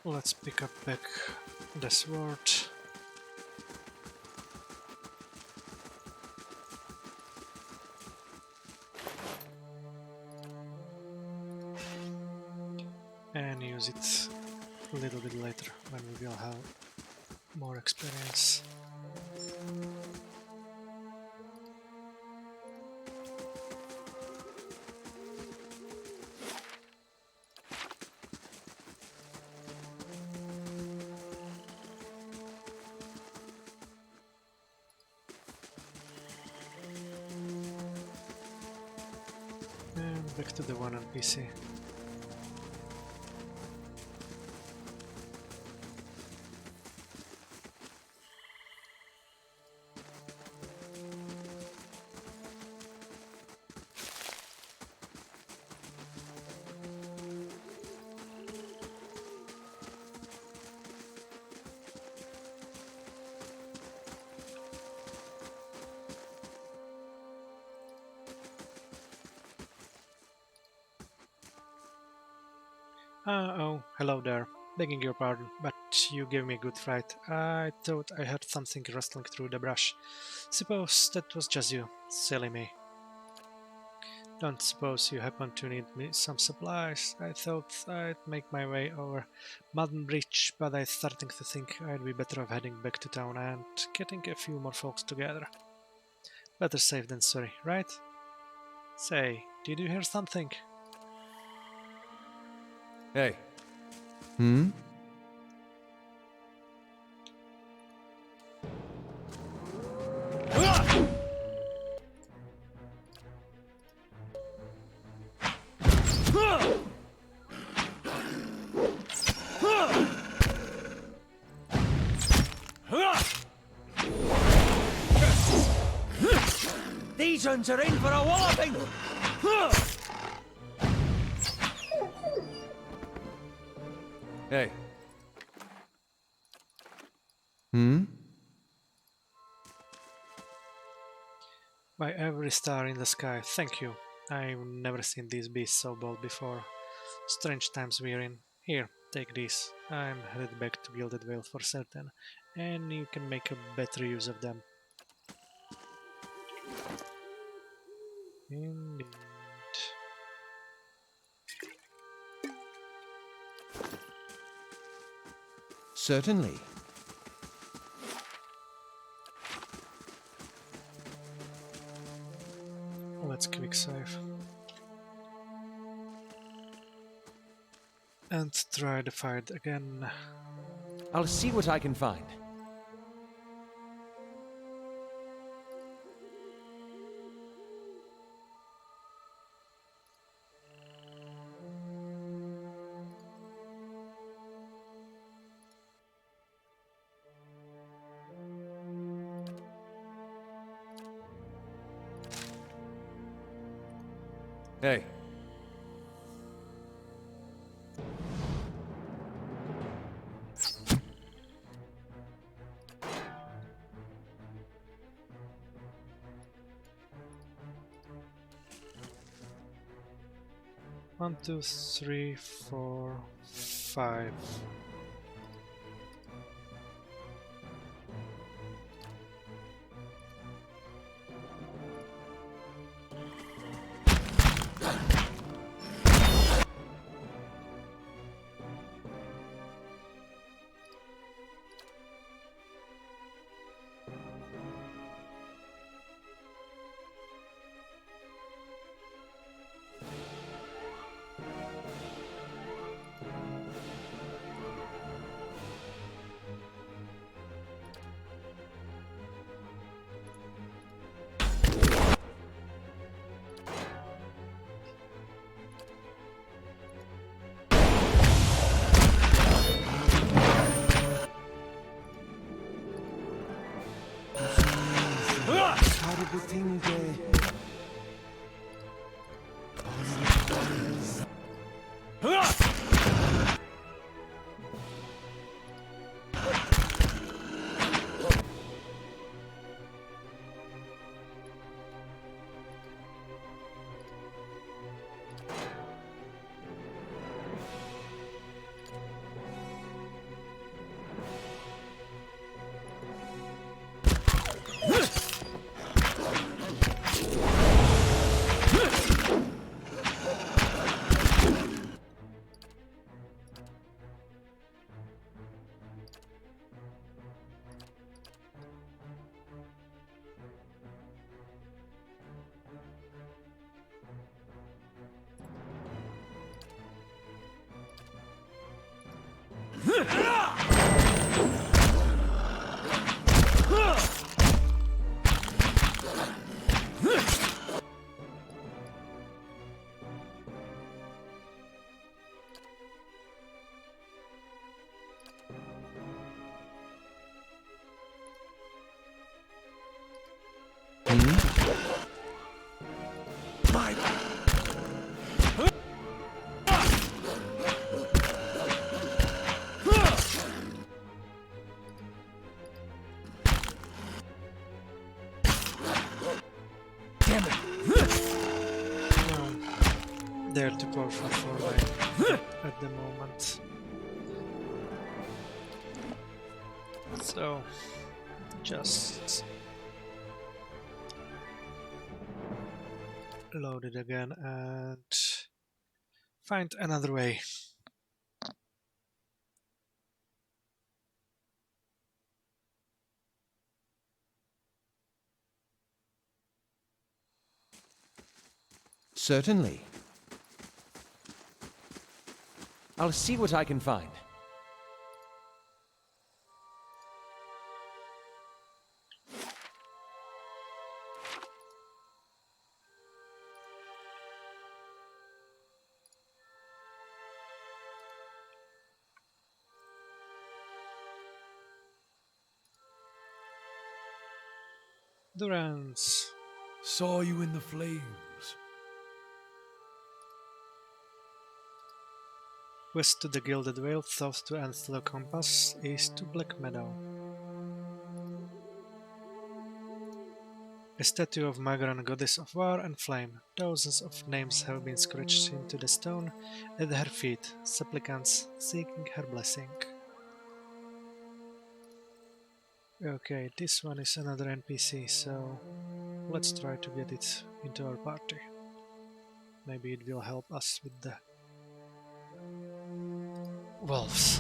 Let's pick up back the sword. And use it a little bit later when we will have more experience. And back to the one on PC. Oh, hello there. Begging your pardon, but you gave me a good fright. I thought I heard something rustling through the brush. Suppose that was just you. Silly me. Don't suppose you happen to need me some supplies? I thought I'd make my way over Mudden Bridge, but I'm starting to think I'd be better off heading back to town and getting a few more folks together. Better safe than sorry, right? Say, did you hear something? Hey. Hmm? These uns are in for a walloping! Hey. Hmm? By every star in the sky, thank you. I've never seen these beasts so bold before. Strange times we're in. Here, take these. I'm headed back to Gilded Vale for certain, and you can make a better use of them. Indeed. Certainly. Let's quick save. And try the fight again. I'll see what I can find. Hey. One, two, three, four, five. Horrible thing, They're too powerful for me at the moment. So, just load it again and find another way. Certainly. I'll see what I can find. Durance. Saw you in the flames. West to the Gilded Vale, south to Anthelo Compass, east to Black Meadow. A statue of Magran, goddess of war and flame. Thousands of names have been scratched into the stone at her feet, supplicants seeking her blessing. Okay, this one is another NPC, so let's try to get it into our party. Maybe it will help us with the wolves.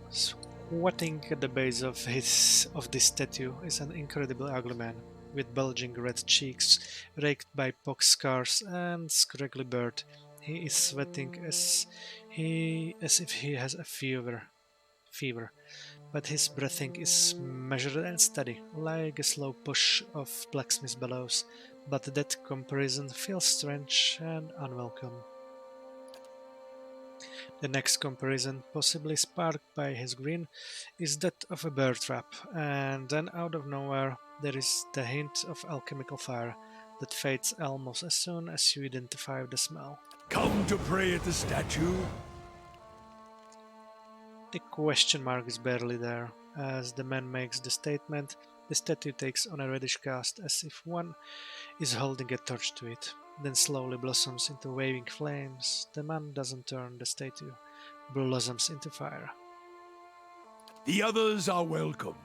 Squatting at the base of this statue is an incredibly ugly man, with bulging red cheeks, raked by pox scars and scraggly beard. He is sweating as if he has a fever, but his breathing is measured and steady, like a slow push of blacksmith's bellows. But that comparison feels strange and unwelcome. The next comparison, possibly sparked by his grin, is that of a bear trap, and then out of nowhere there is the hint of alchemical fire. that fades almost as soon as you identify the smell. Come to pray at the statue? The question mark is barely there. As the man makes the statement, the statue takes on a reddish cast as if one is holding a torch to it, then slowly blossoms into waving flames. The man doesn't turn, the statue blossoms into fire. The others are welcome,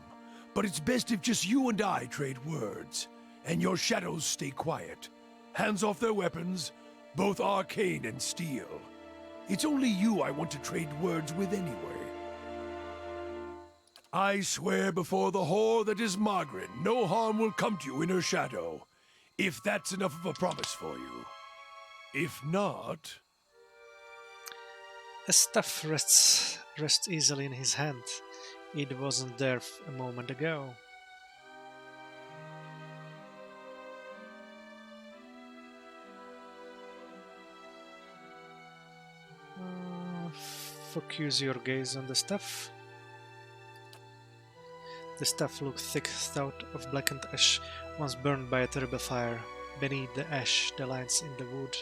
but it's best if just you and I trade words, and your shadows stay quiet. Hands off their weapons, both arcane and steel. It's only you I want to trade words with anyway. I swear before the whore that is Margaret, no harm will come to you in her shadow, if that's enough of a promise for you. If not... A staff rests easily in his hand. It wasn't there a moment ago. Focus your gaze on the staff. The staff looked thick, thought of blackened ash, once burned by a terrible fire. Beneath the ash, the lines in the wood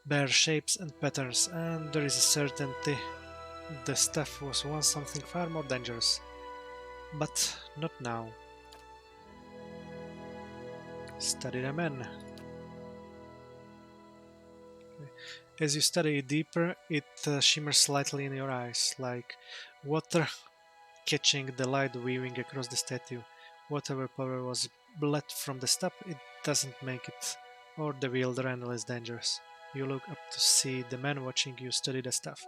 bear shapes and patterns, and there is a certainty the staff was once something far more dangerous. But not now. Study the man. As you study it deeper, it shimmers slightly in your eyes, like water catching the light weaving across the statue. Whatever power was bled from the staff, it doesn't make it or the wielder any less dangerous. You look up to see the man watching you study the staff.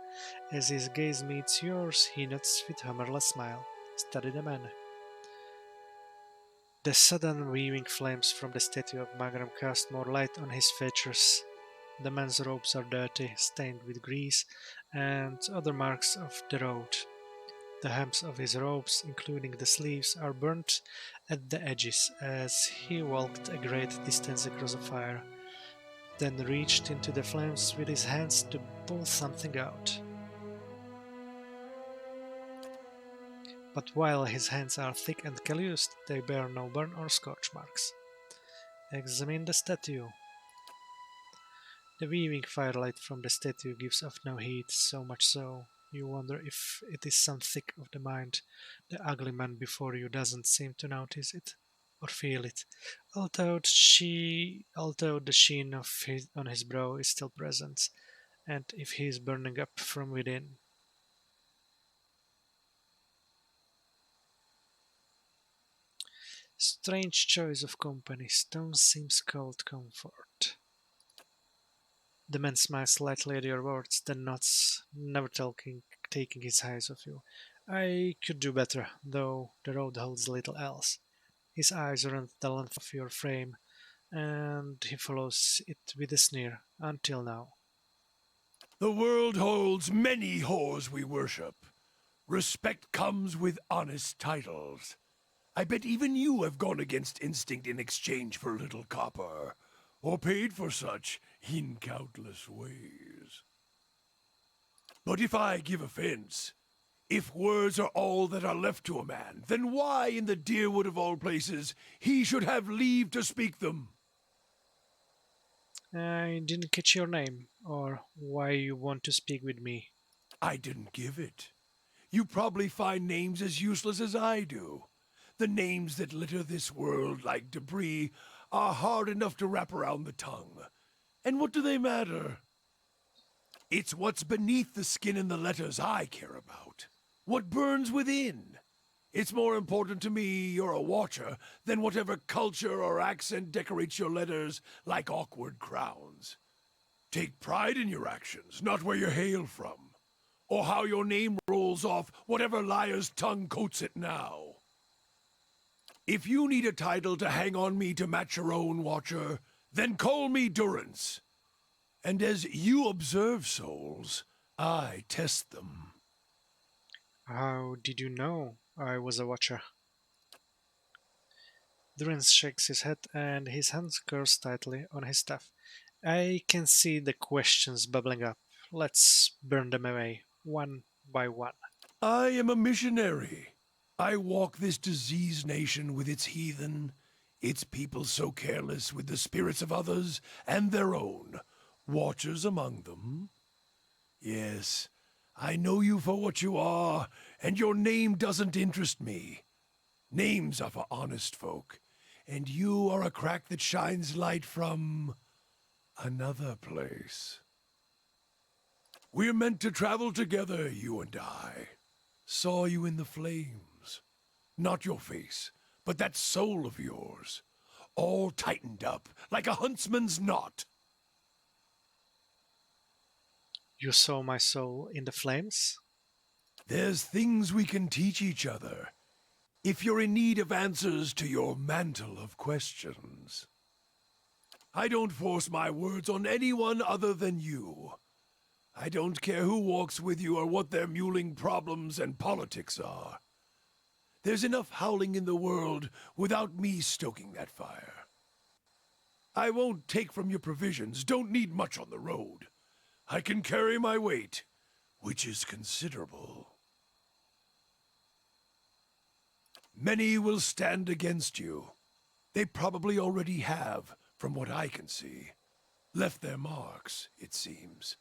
As his gaze meets yours, he nods with a humorless smile. Study the man. The sudden weaving flames from the statue of Magram cast more light on his features. The man's robes are dirty, stained with grease and other marks of the road. The hems of his robes, including the sleeves, are burnt at the edges as he walked a great distance across a fire, then reached into the flames with his hands to pull something out. But while his hands are thick and calloused, they bear no burn or scorch marks. Examine the statue. The weaving firelight from the statue gives off no heat, so much so you wonder if it is some trick of the mind. The ugly man before you doesn't seem to notice it or feel it, although the sheen on his brow is still present, and if he is burning up from within. Strange choice of company. Stone seems cold comfort. The man smiles slightly at your words, then nods, never taking his eyes off you. I could do better, though the road holds little else. His eyes run the length of your frame, and he follows it with a sneer, until now. The world holds many whores we worship. Respect comes with honest titles. I bet even you have gone against instinct in exchange for a little copper, or paid for such in countless ways. But if I give offense, if words are all that are left to a man, then why in the dear wood of all places he should have leave to speak them? I didn't catch your name, or why you want to speak with me. I didn't give it. You probably find names as useless as I do. The names that litter this world like debris are hard enough to wrap around the tongue. And what do they matter? It's what's beneath the skin and the letters I care about. What burns within. It's more important to me you're a watcher than whatever culture or accent decorates your letters like awkward crowns. Take pride in your actions, not where you hail from, or how your name rolls off whatever liar's tongue coats it now. If you need a title to hang on me to match your own, Watcher, then call me Durance. And as you observe souls, I test them. How did you know I was a watcher? Durance shakes his head and his hands curse tightly on his staff. I can see the questions bubbling up. Let's burn them away, one by one. I am a missionary. I walk this diseased nation with its heathen, It's people so careless with the spirits of others and their own, watchers among them. Yes, I know you for what you are, and your name doesn't interest me. Names are for honest folk, and you are a crack that shines light from another place. We're meant to travel together, you and I. Saw you in the flames. Not your face, but that soul of yours. All tightened up, like a huntsman's knot. You saw my soul in the flames? There's things we can teach each other, if you're in need of answers to your mantle of questions. I don't force my words on anyone other than you. I don't care who walks with you or what their mewling problems and politics are. There's enough howling in the world without me stoking that fire. I won't take from your provisions, don't need much on the road. I can carry my weight, which is considerable. Many will stand against you. They probably already have, from what I can see. Left their marks, it seems.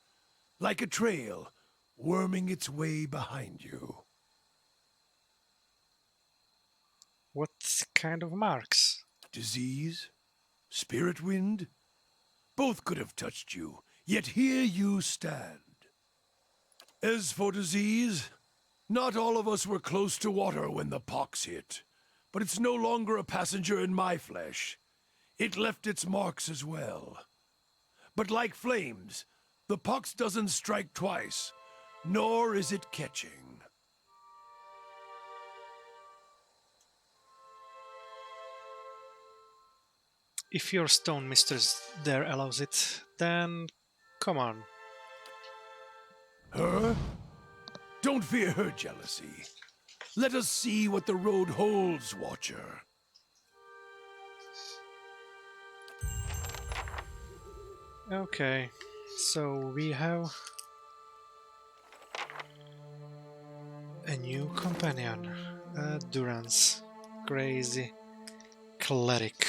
Like a trail, worming its way behind you. What kind of marks? Disease? Spirit wind? Both could have touched you, yet here you stand. As for disease, not all of us were close to water when the pox hit, but it's no longer a passenger in my flesh. It left its marks as well. But like flames, the pox doesn't strike twice, nor is it catching. If your stone mistress there allows it, then come on. Her? Don't fear her jealousy. Let us see what the road holds, Watcher. Okay, so we have a new companion, Durance, crazy cleric.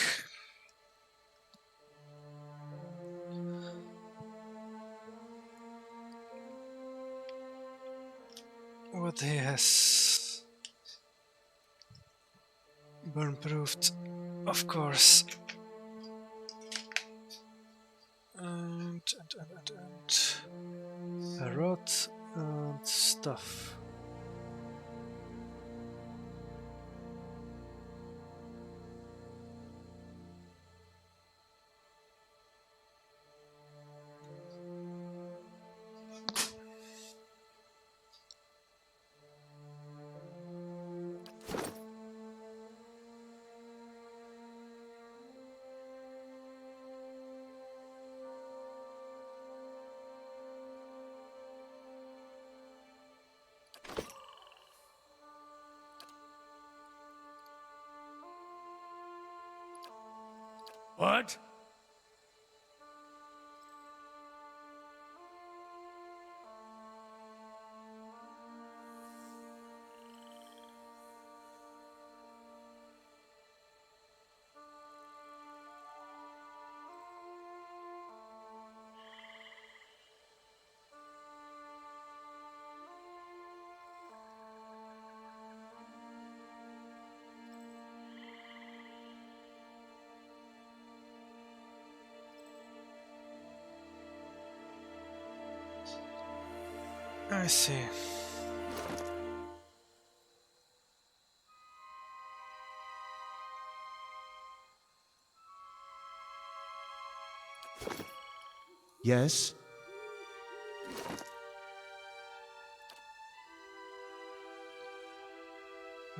What he has burn-proofed, of course, and a rot and stuff. What? I see. Yes?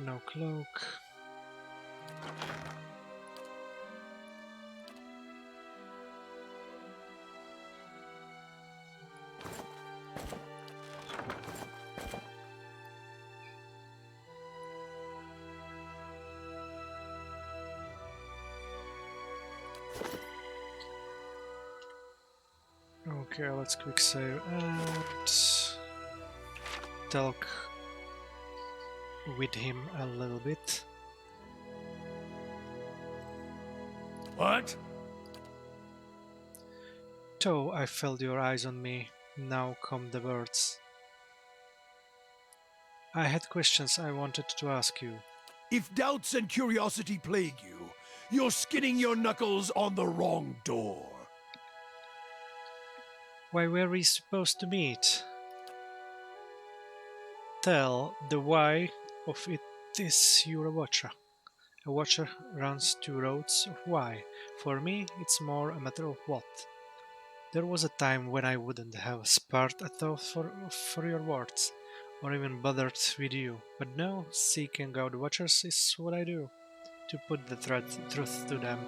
No cloak. Okay, let's quick save and talk with him a little bit. What? Though I felt your eyes on me, now come the words. I had questions I wanted to ask you. If doubts and curiosity plague you, you're skinning your knuckles on the wrong door. Why were we supposed to meet? Tell the why of it is you're a watcher. A watcher runs two roads of why. For me, it's more a matter of what. There was a time when I wouldn't have spared a thought for your words, or even bothered with you. But now, seeking out watchers is what I do. To put the truth to them,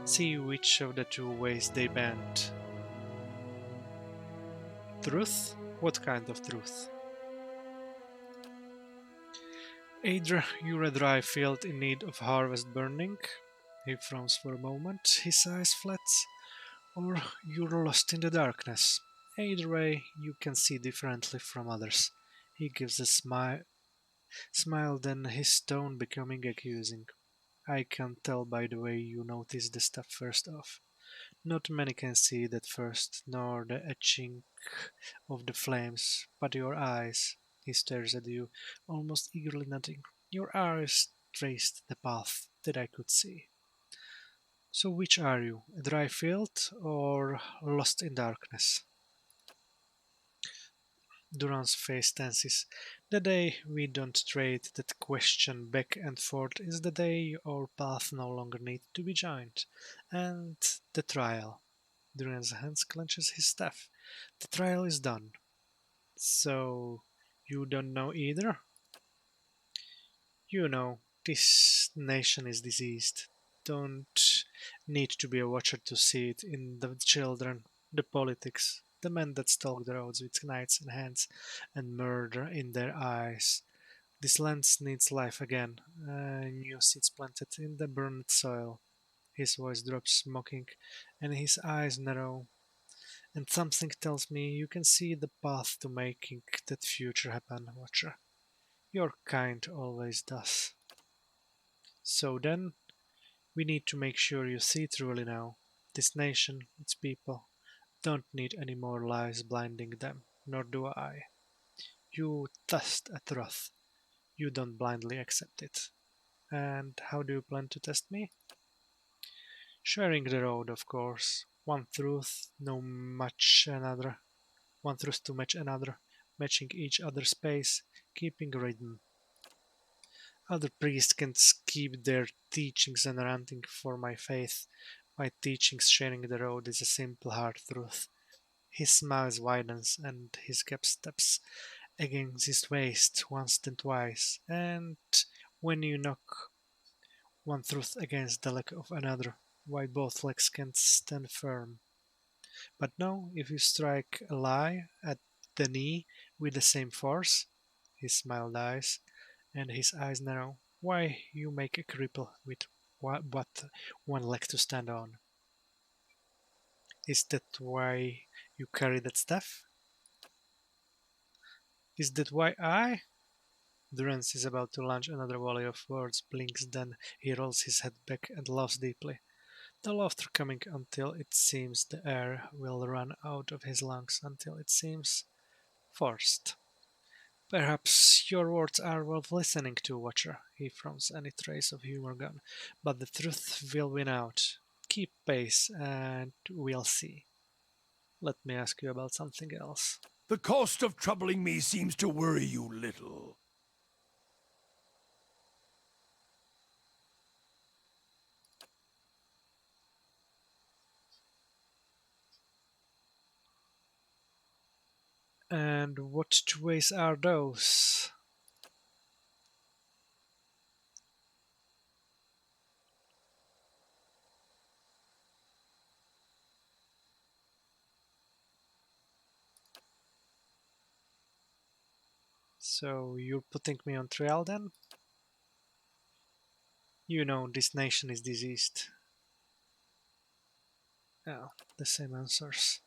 see which of the two ways they bend. Truth? What kind of truth? Either you're a dry field in need of harvest burning, he frowns for a moment, his eyes flat, or you're lost in the darkness. Either way, you can see differently from others. He gives a smile, then his tone becoming accusing. I can tell by the way you notice the stuff first off. Not many can see that first, nor the etching of the flames, but your eyes. He stares at you, almost eagerly nodding. Your eyes traced the path that I could see. So which are you, a dry field or lost in darkness? Durance's face tenses. The day we don't trade that question back and forth is the day our paths no longer need to be joined. And the trial. Durance's hands clenches his staff. The trial is done. So you don't know either? You know, this nation is diseased. Don't need to be a watcher to see it in the children, the politics, the men that stalk the roads with knives in hands and murder in their eyes. This land needs life again, new seeds planted in the burned soil. His voice drops mocking, and his eyes narrow. And something tells me you can see the path to making that future happen, Watcher. Your kind always does. So then, we need to make sure you see truly now. This nation, its people, don't need any more lies blinding them, nor do I. You test a truth. You don't blindly accept it. And how do you plan to test me? Sharing the road, of course. One truth, no match another. One truth to match another, matching each other's pace, keeping rhythm. Other priests can keep their teachings and ranting for my faith. My teachings sharing the road is a simple hard truth. His smile widens and his cap steps against his waist once then twice, and when you knock one truth against the leg of another, why both legs can't stand firm. But no, if you strike a lie at the knee with the same force, his smile dies, and his eyes narrow. Why you make a cripple with but one leg to stand on? Is that why you carry that staff? Is that why I? Durance is about to launch another volley of words, blinks, then he rolls his head back and laughs deeply. The laughter coming until it seems the air will run out of his lungs, until it seems forced. Perhaps your words are worth listening to, Watcher. He frowns, any trace of humor gone. But the truth will win out. Keep pace, and we'll see. Let me ask you about something else. The cost of troubling me seems to worry you little. And what two ways are those? So you're putting me on trial then? You know this nation is diseased. Oh, the same answers.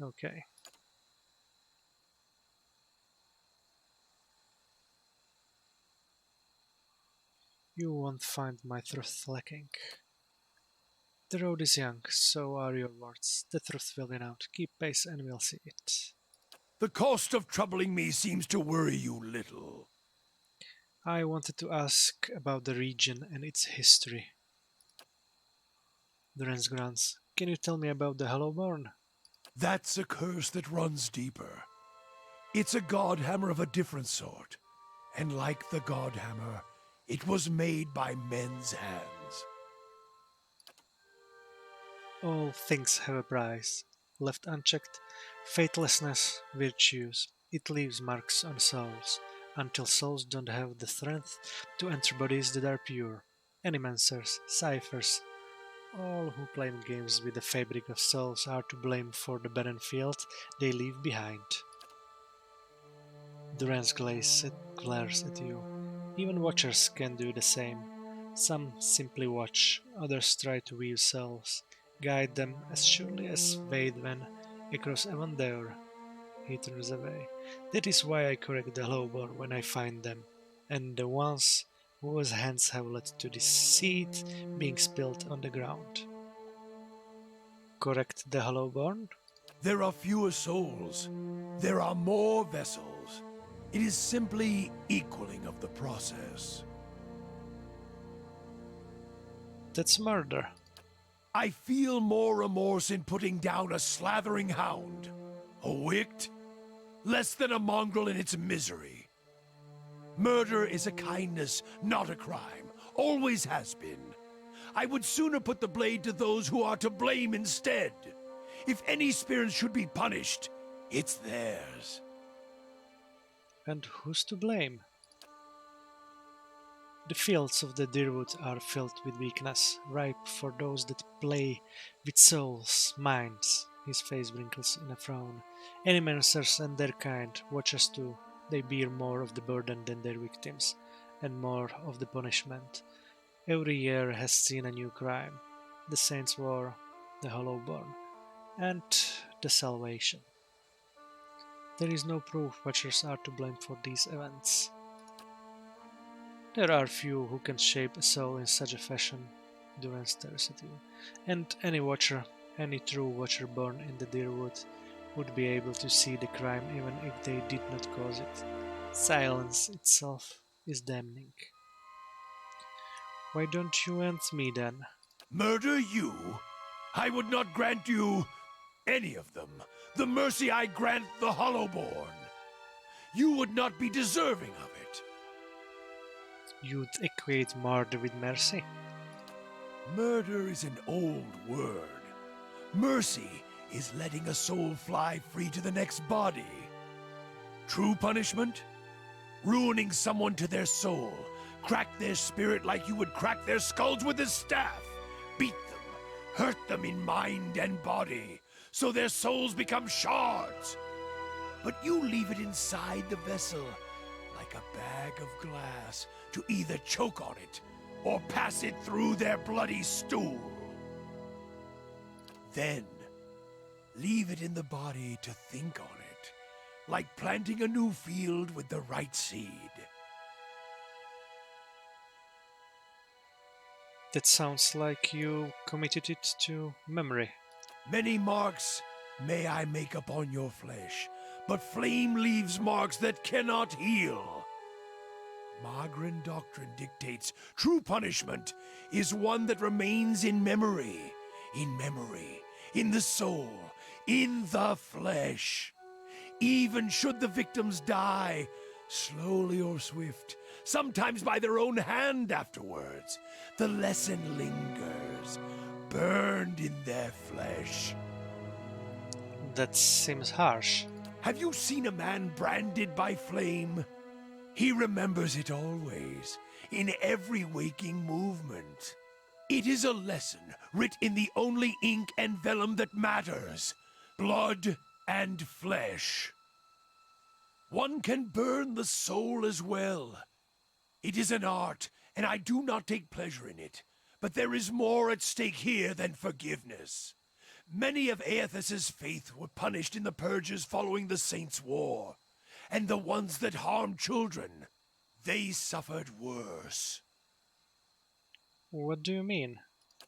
Okay. You won't find my truth lacking. The road is young, so are your words. The truth will win out. Keep pace and we'll see it. The cost of troubling me seems to worry you little. I wanted to ask about the region and its history. Durance grunts. Can you tell me about the Hollowborn? That's a curse that runs deeper. It's a god hammer of a different sort. And like the god hammer, it was made by men's hands. All things have a price. Left unchecked, faithlessness, virtues. It leaves marks on souls, until souls don't have the strength to enter bodies that are pure. Animancers, ciphers, all who play games with the fabric of souls are to blame for the barren field they leave behind. Durance glares at you. Even watchers can do the same. Some simply watch, others try to weave souls, guide them as surely as wade when across a Mondeur. He turns away. That is why I correct the lowborn when I find them, and the ones whose hands have led to this seed being spilled on the ground. Correct the hollowborn? There are fewer souls. There are more vessels. It is simply equaling of the process. That's murder. I feel more remorse in putting down a slathering hound. A wict? Less than a mongrel in its misery. Murder is a kindness, not a crime. Always has been. I would sooner put the blade to those who are to blame instead. If any spirit should be punished, it's theirs. And who's to blame? The fields of the Deerwood are filled with weakness, ripe for those that play with souls, minds. His face wrinkles in a frown. Animancers and their kind, watchers too, they bear more of the burden than their victims, and more of the punishment. Every year has seen a new crime. The Saints' War, the Hollowborn, and the Salvation. There is no proof watchers are to blame for these events. There are few who can shape a soul in such a fashion, Durance stares at you, and any watcher, any true watcher born in the Deerwood, would be able to see the crime even if they did not cause it. Silence itself is damning. Why don't you end me then? Murder you? I would not grant you any of them. The mercy I grant the Hollowborn. You would not be deserving of it. You'd equate murder with mercy? Murder is an old word. Mercy is letting a soul fly free to the next body. True punishment? Ruining someone to their soul. Crack their spirit like you would crack their skulls with a staff. Beat them. Hurt them in mind and body. So their souls become shards. But you leave it inside the vessel, like a bag of glass, to either choke on it or pass it through their bloody stool. Then, leave it in the body to think on it, like planting a new field with the right seed. That sounds like you committed it to memory. Many marks may I make upon your flesh, but flame leaves marks that cannot heal. Magran doctrine dictates true punishment is one that remains in memory, in the soul, in the flesh. Even should the victims die, slowly or swift, sometimes by their own hand afterwards, the lesson lingers, burned in their flesh. That seems harsh. Have you seen a man branded by flame? He remembers it always, in every waking movement. It is a lesson writ in the only ink and vellum that matters, blood and flesh. One can burn the soul as well. It is an art, and I do not take pleasure in it. But there is more at stake here than forgiveness. Many of Aethus's faith were punished in the purges following the Saints' War. And the ones that harmed children, they suffered worse. What do you mean?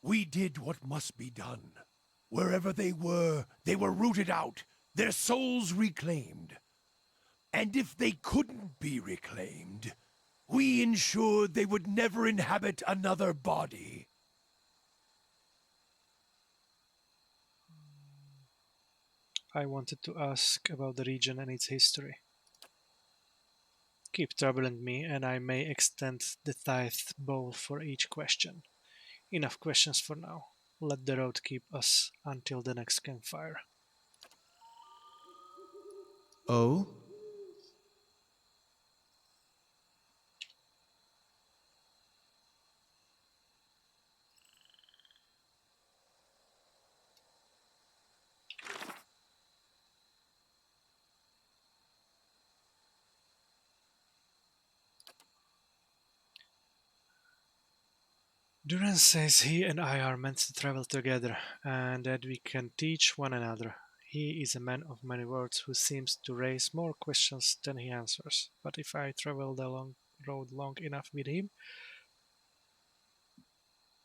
We did what must be done. Wherever they were rooted out, their souls reclaimed. And if they couldn't be reclaimed, we ensured they would never inhabit another body. I wanted to ask about the region and its history. Keep troubling me, and I may extend the tithe bowl for each question. Enough questions for now. Let the road keep us until the next campfire. Oh? Durance says he and I are meant to travel together, and that we can teach one another. He is a man of many words who seems to raise more questions than he answers. But if I travel the long road long enough with him,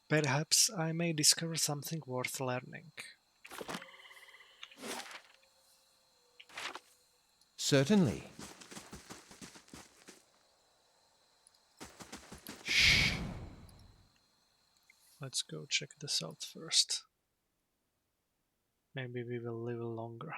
perhaps I may discover something worth learning. Certainly. Shh. Let's go check this out first. Maybe we will live longer.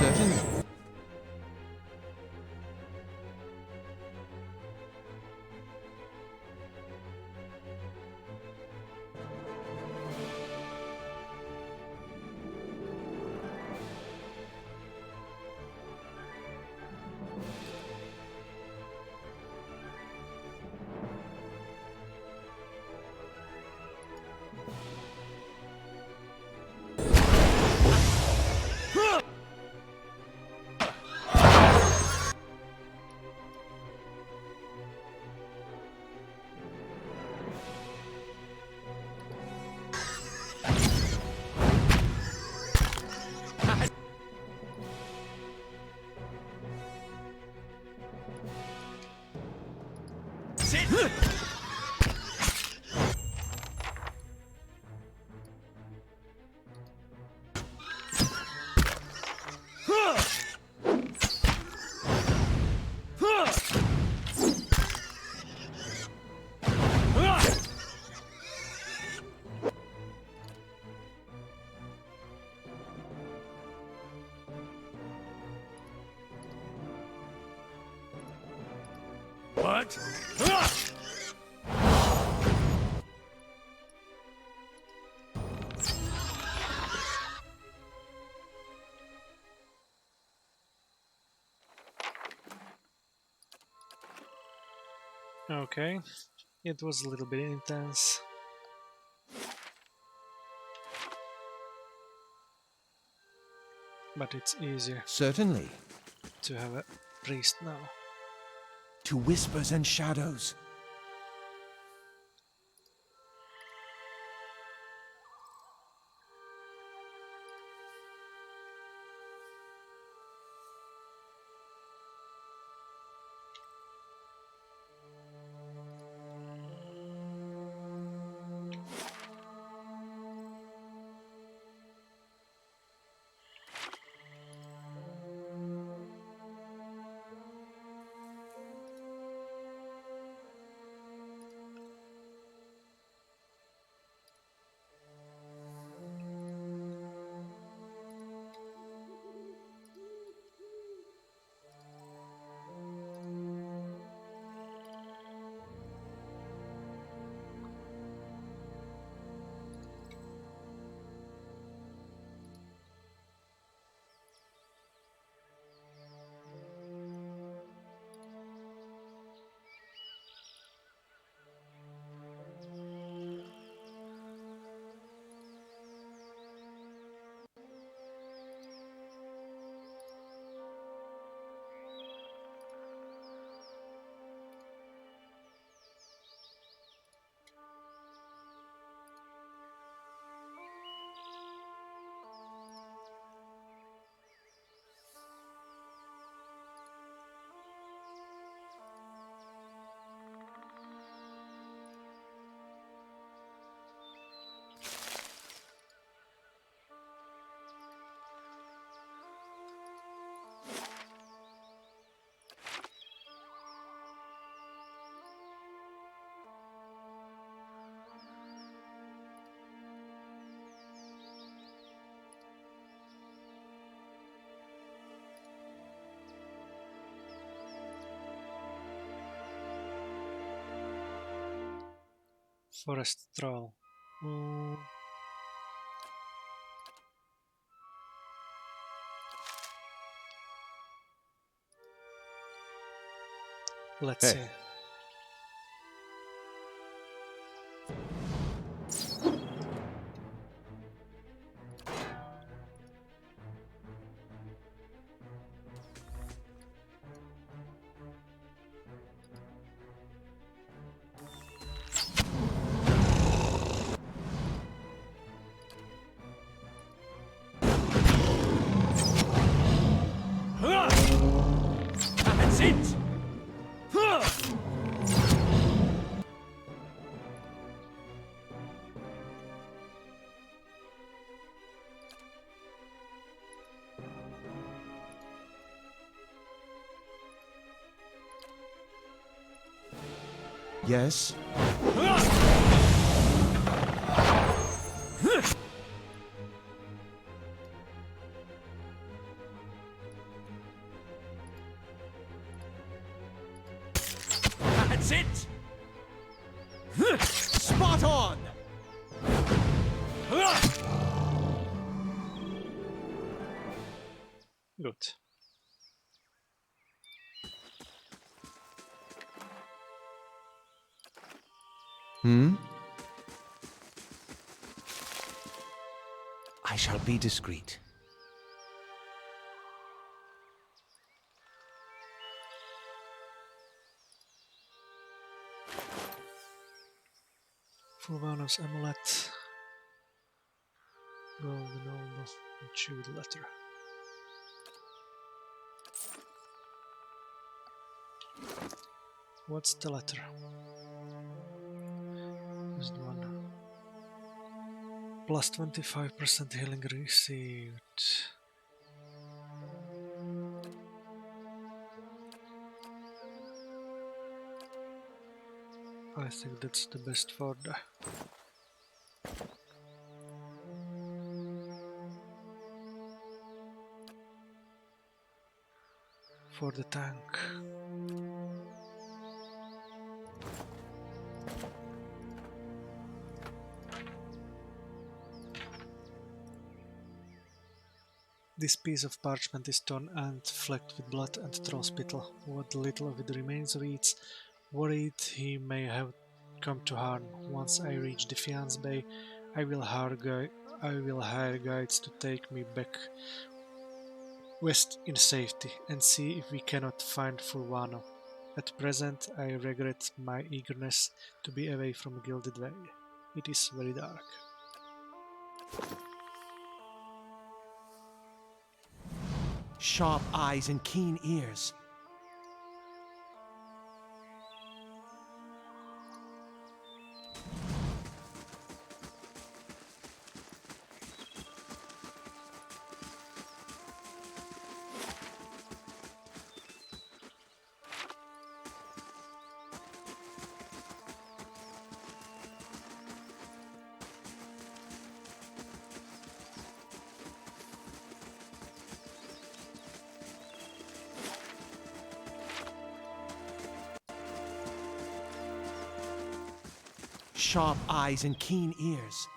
Certainly. What? Okay, it was a little bit intense. But it's easier Certainly. to have a priest now. To whispers and shadows. Forest troll. Mm. Let's Hey. see. That's it! Yes? That's it! Spot on! Good. Hmm? I shall be discreet. Fulvano's amulet. Golden noble. And chewed letter. What's the letter? Is the one. Plus 25% healing received. I think that's the best for the tank. This piece of parchment is torn and flecked with blood and troll spittle. What little of it remains reads, worried he may have come to harm. Once I reach Defiance Bay, I will hire guides to take me back west in safety and see if we cannot find Fulvano. At present, I regret my eagerness to be away from Gilded Way. It is very dark. Sharp eyes and keen ears. Sharp eyes and keen ears.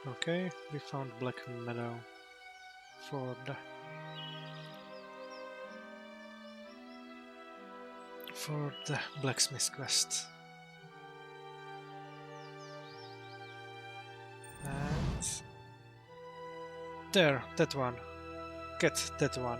Okay, we found Black Meadow for the blacksmith quest. And there, that one. Get that one.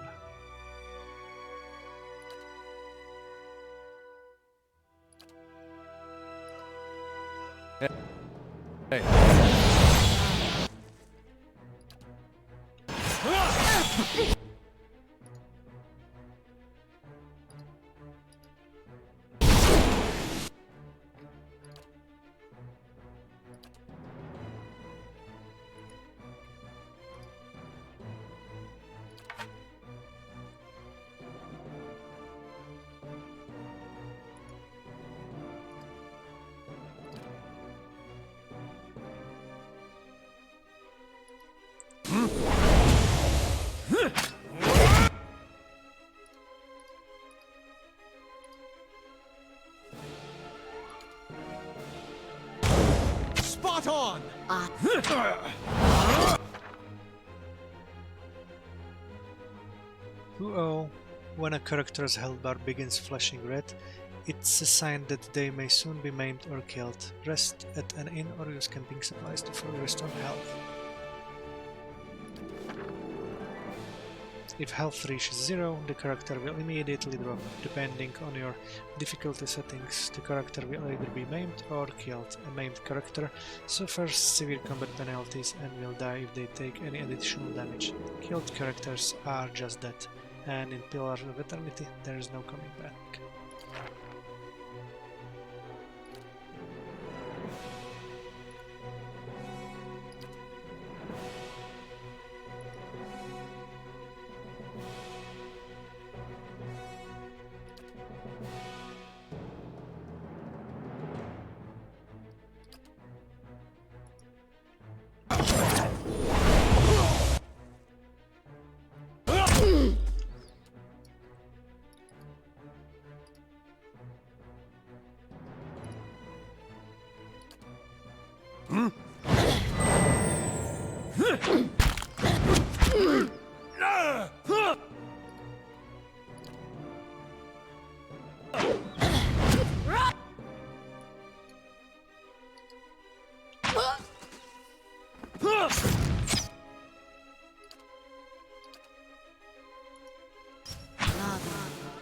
Spot on! Uh-oh. When a character's health bar begins flashing red, it's a sign that they may soon be maimed or killed. Rest at an inn or use camping supplies to fully restore health. If health reaches 0, the character will immediately drop. Depending on your difficulty settings, the character will either be maimed or killed. A maimed character suffers severe combat penalties and will die if they take any additional damage. Killed characters are just that, and in Pillar of Eternity there is no coming back.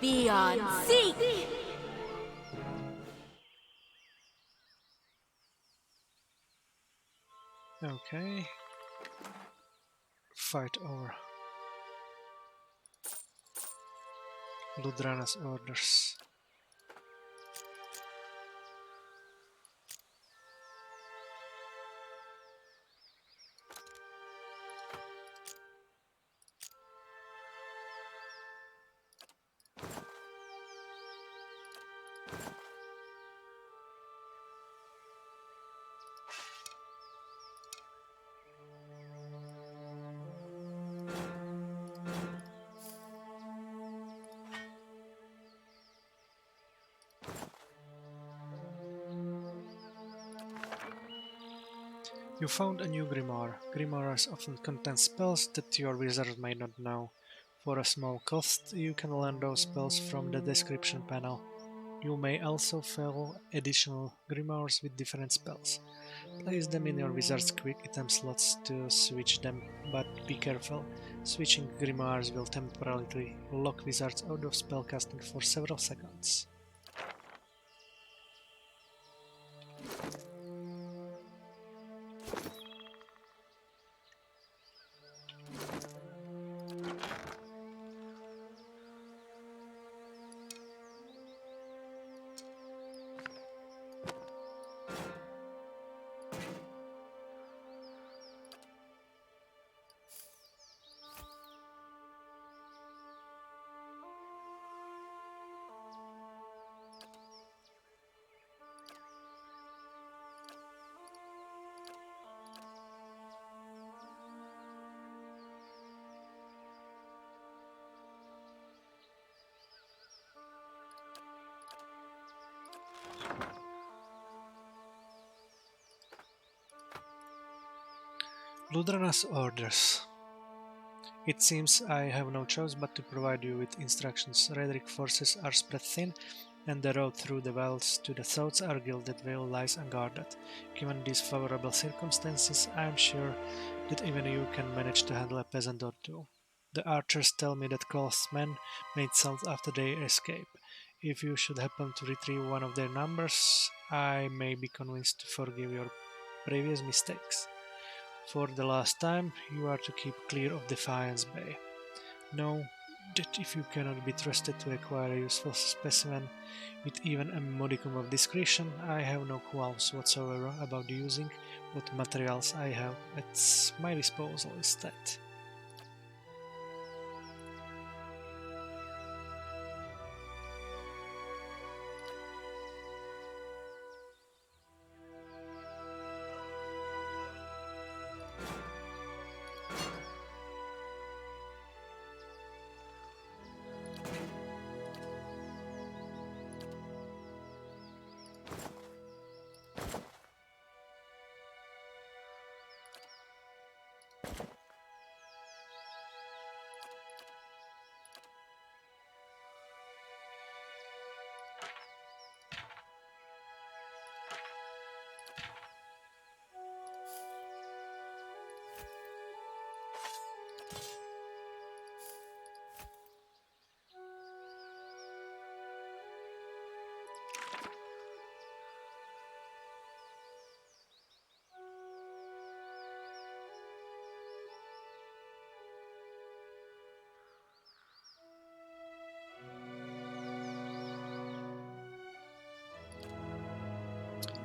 Beyond seek! Okay. Fight over. Durance orders. You found a new grimoire. Grimoires often contain spells that your wizard may not know. For a small cost, you can learn those spells from the description panel. You may also fill additional grimoires with different spells. Place them in your wizard's quick item slots to switch them, but be careful. Switching grimoires will temporarily lock wizards out of spellcasting for several seconds. Ludrana's orders. It seems I have no choice but to provide you with instructions. Redrick forces are spread thin, and the road through the wilds to the south Argilded Vale lies unguarded. Given these favorable circumstances, I am sure that even you can manage to handle a peasant or two. The archers tell me that Kol's men made south after their escape. If you should happen to retrieve one of their numbers, I may be convinced to forgive your previous mistakes. For the last time, you are to keep clear of Defiance Bay. Know that if you cannot be trusted to acquire a useful specimen with even a modicum of discretion, I have no qualms whatsoever about using what materials I have at my disposal instead.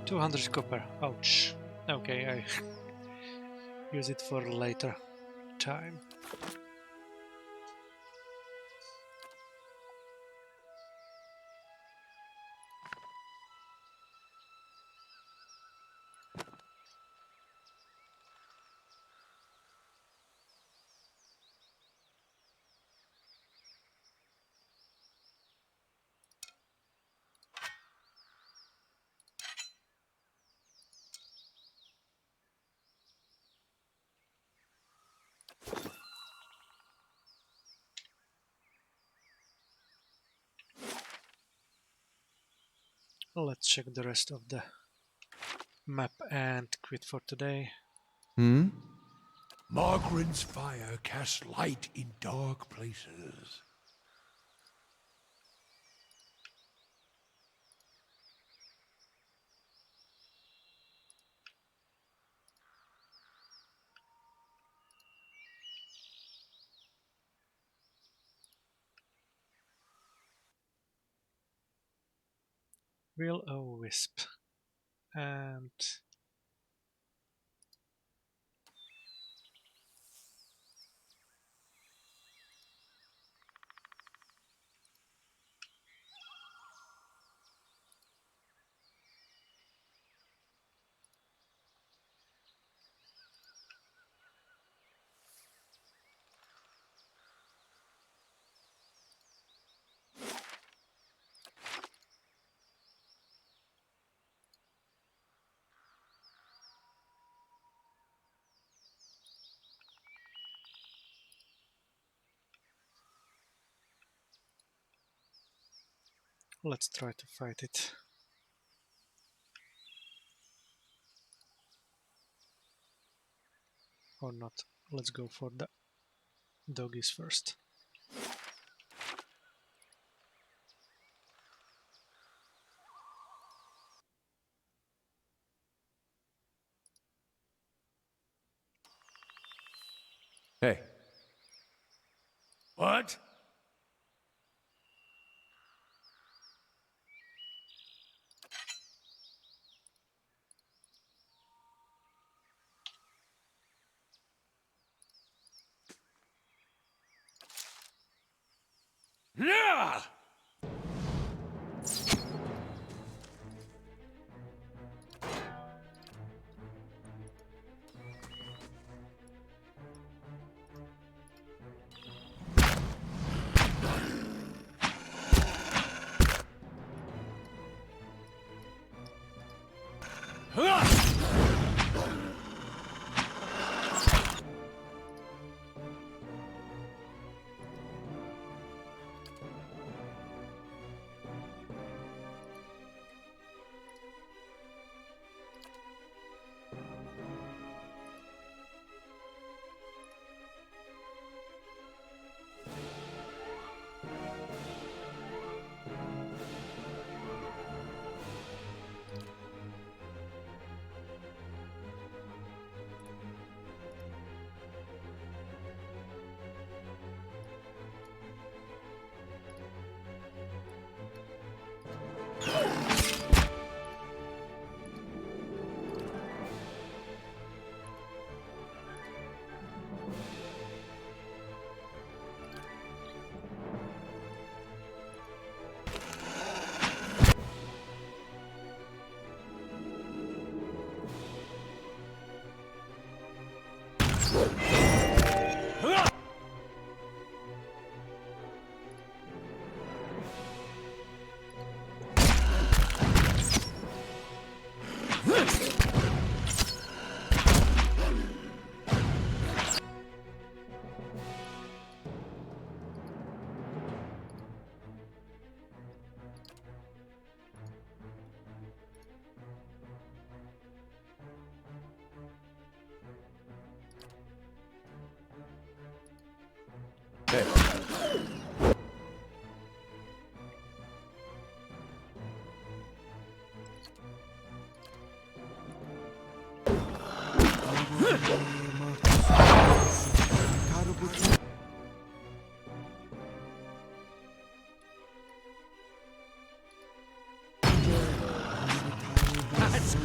200 copper. Ouch. Okay, I use it for later time. Let's check the rest of the map and quit for today. Hmm? Margaren's fire casts light in dark places. Will-o-wisp. And let's try to fight it. Or not. Let's go for the doggies first. Hey, What? Yeah! That's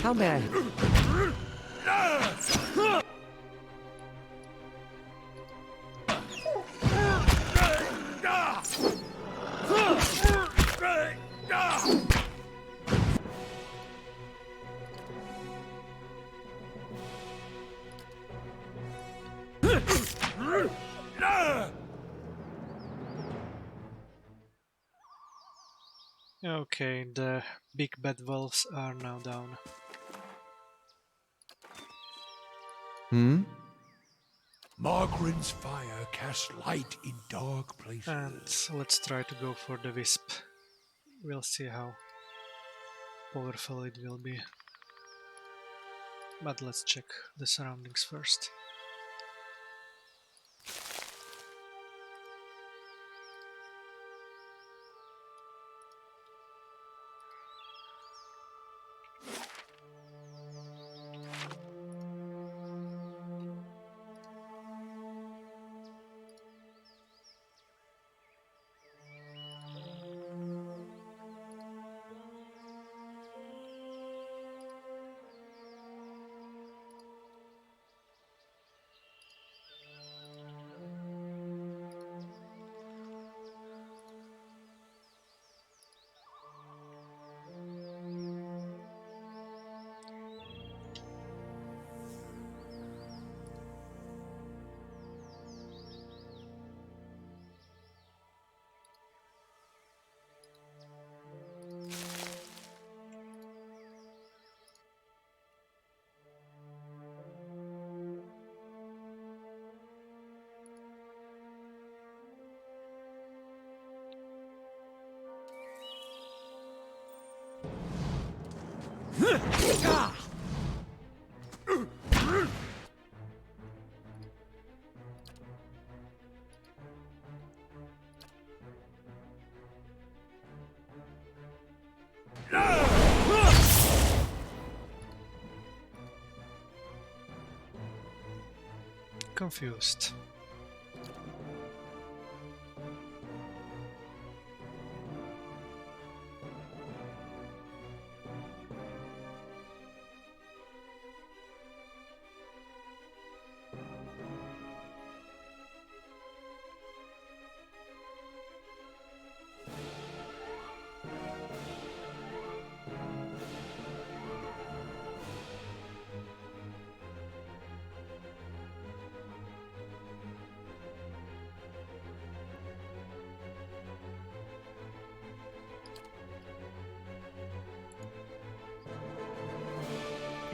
How may I? Okay, the big bad wolves are now down. Hmm? Margaren's fire casts light in dark places. And let's try to go for the wisp. We'll see how powerful it will be. But let's check the surroundings first. Confused.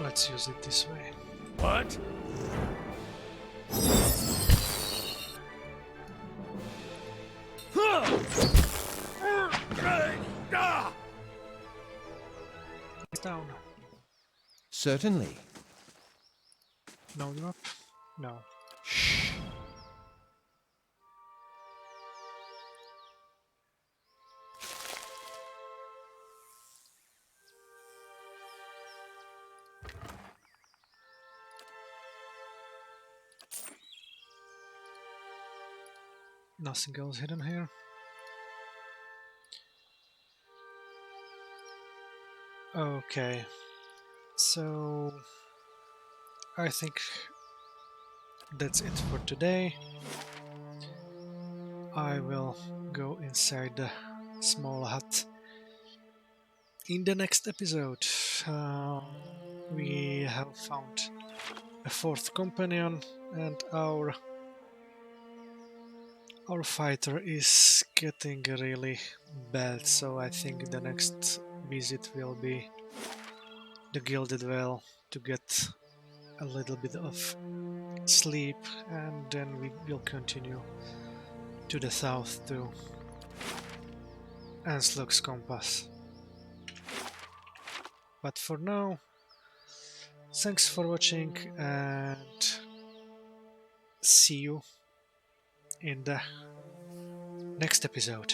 Let's use it this way. What? It's down. Certainly. No drop? No. Nothing else hidden here. Okay, so I think that's it for today. I will go inside the small hut in the next episode. We have found a fourth companion, and our fighter is getting really bad, so I think the next visit will be the Gilded Well to get a little bit of sleep, and then we will continue to the south to Anslug's Compass. But for now, thanks for watching, and see you in the next episode.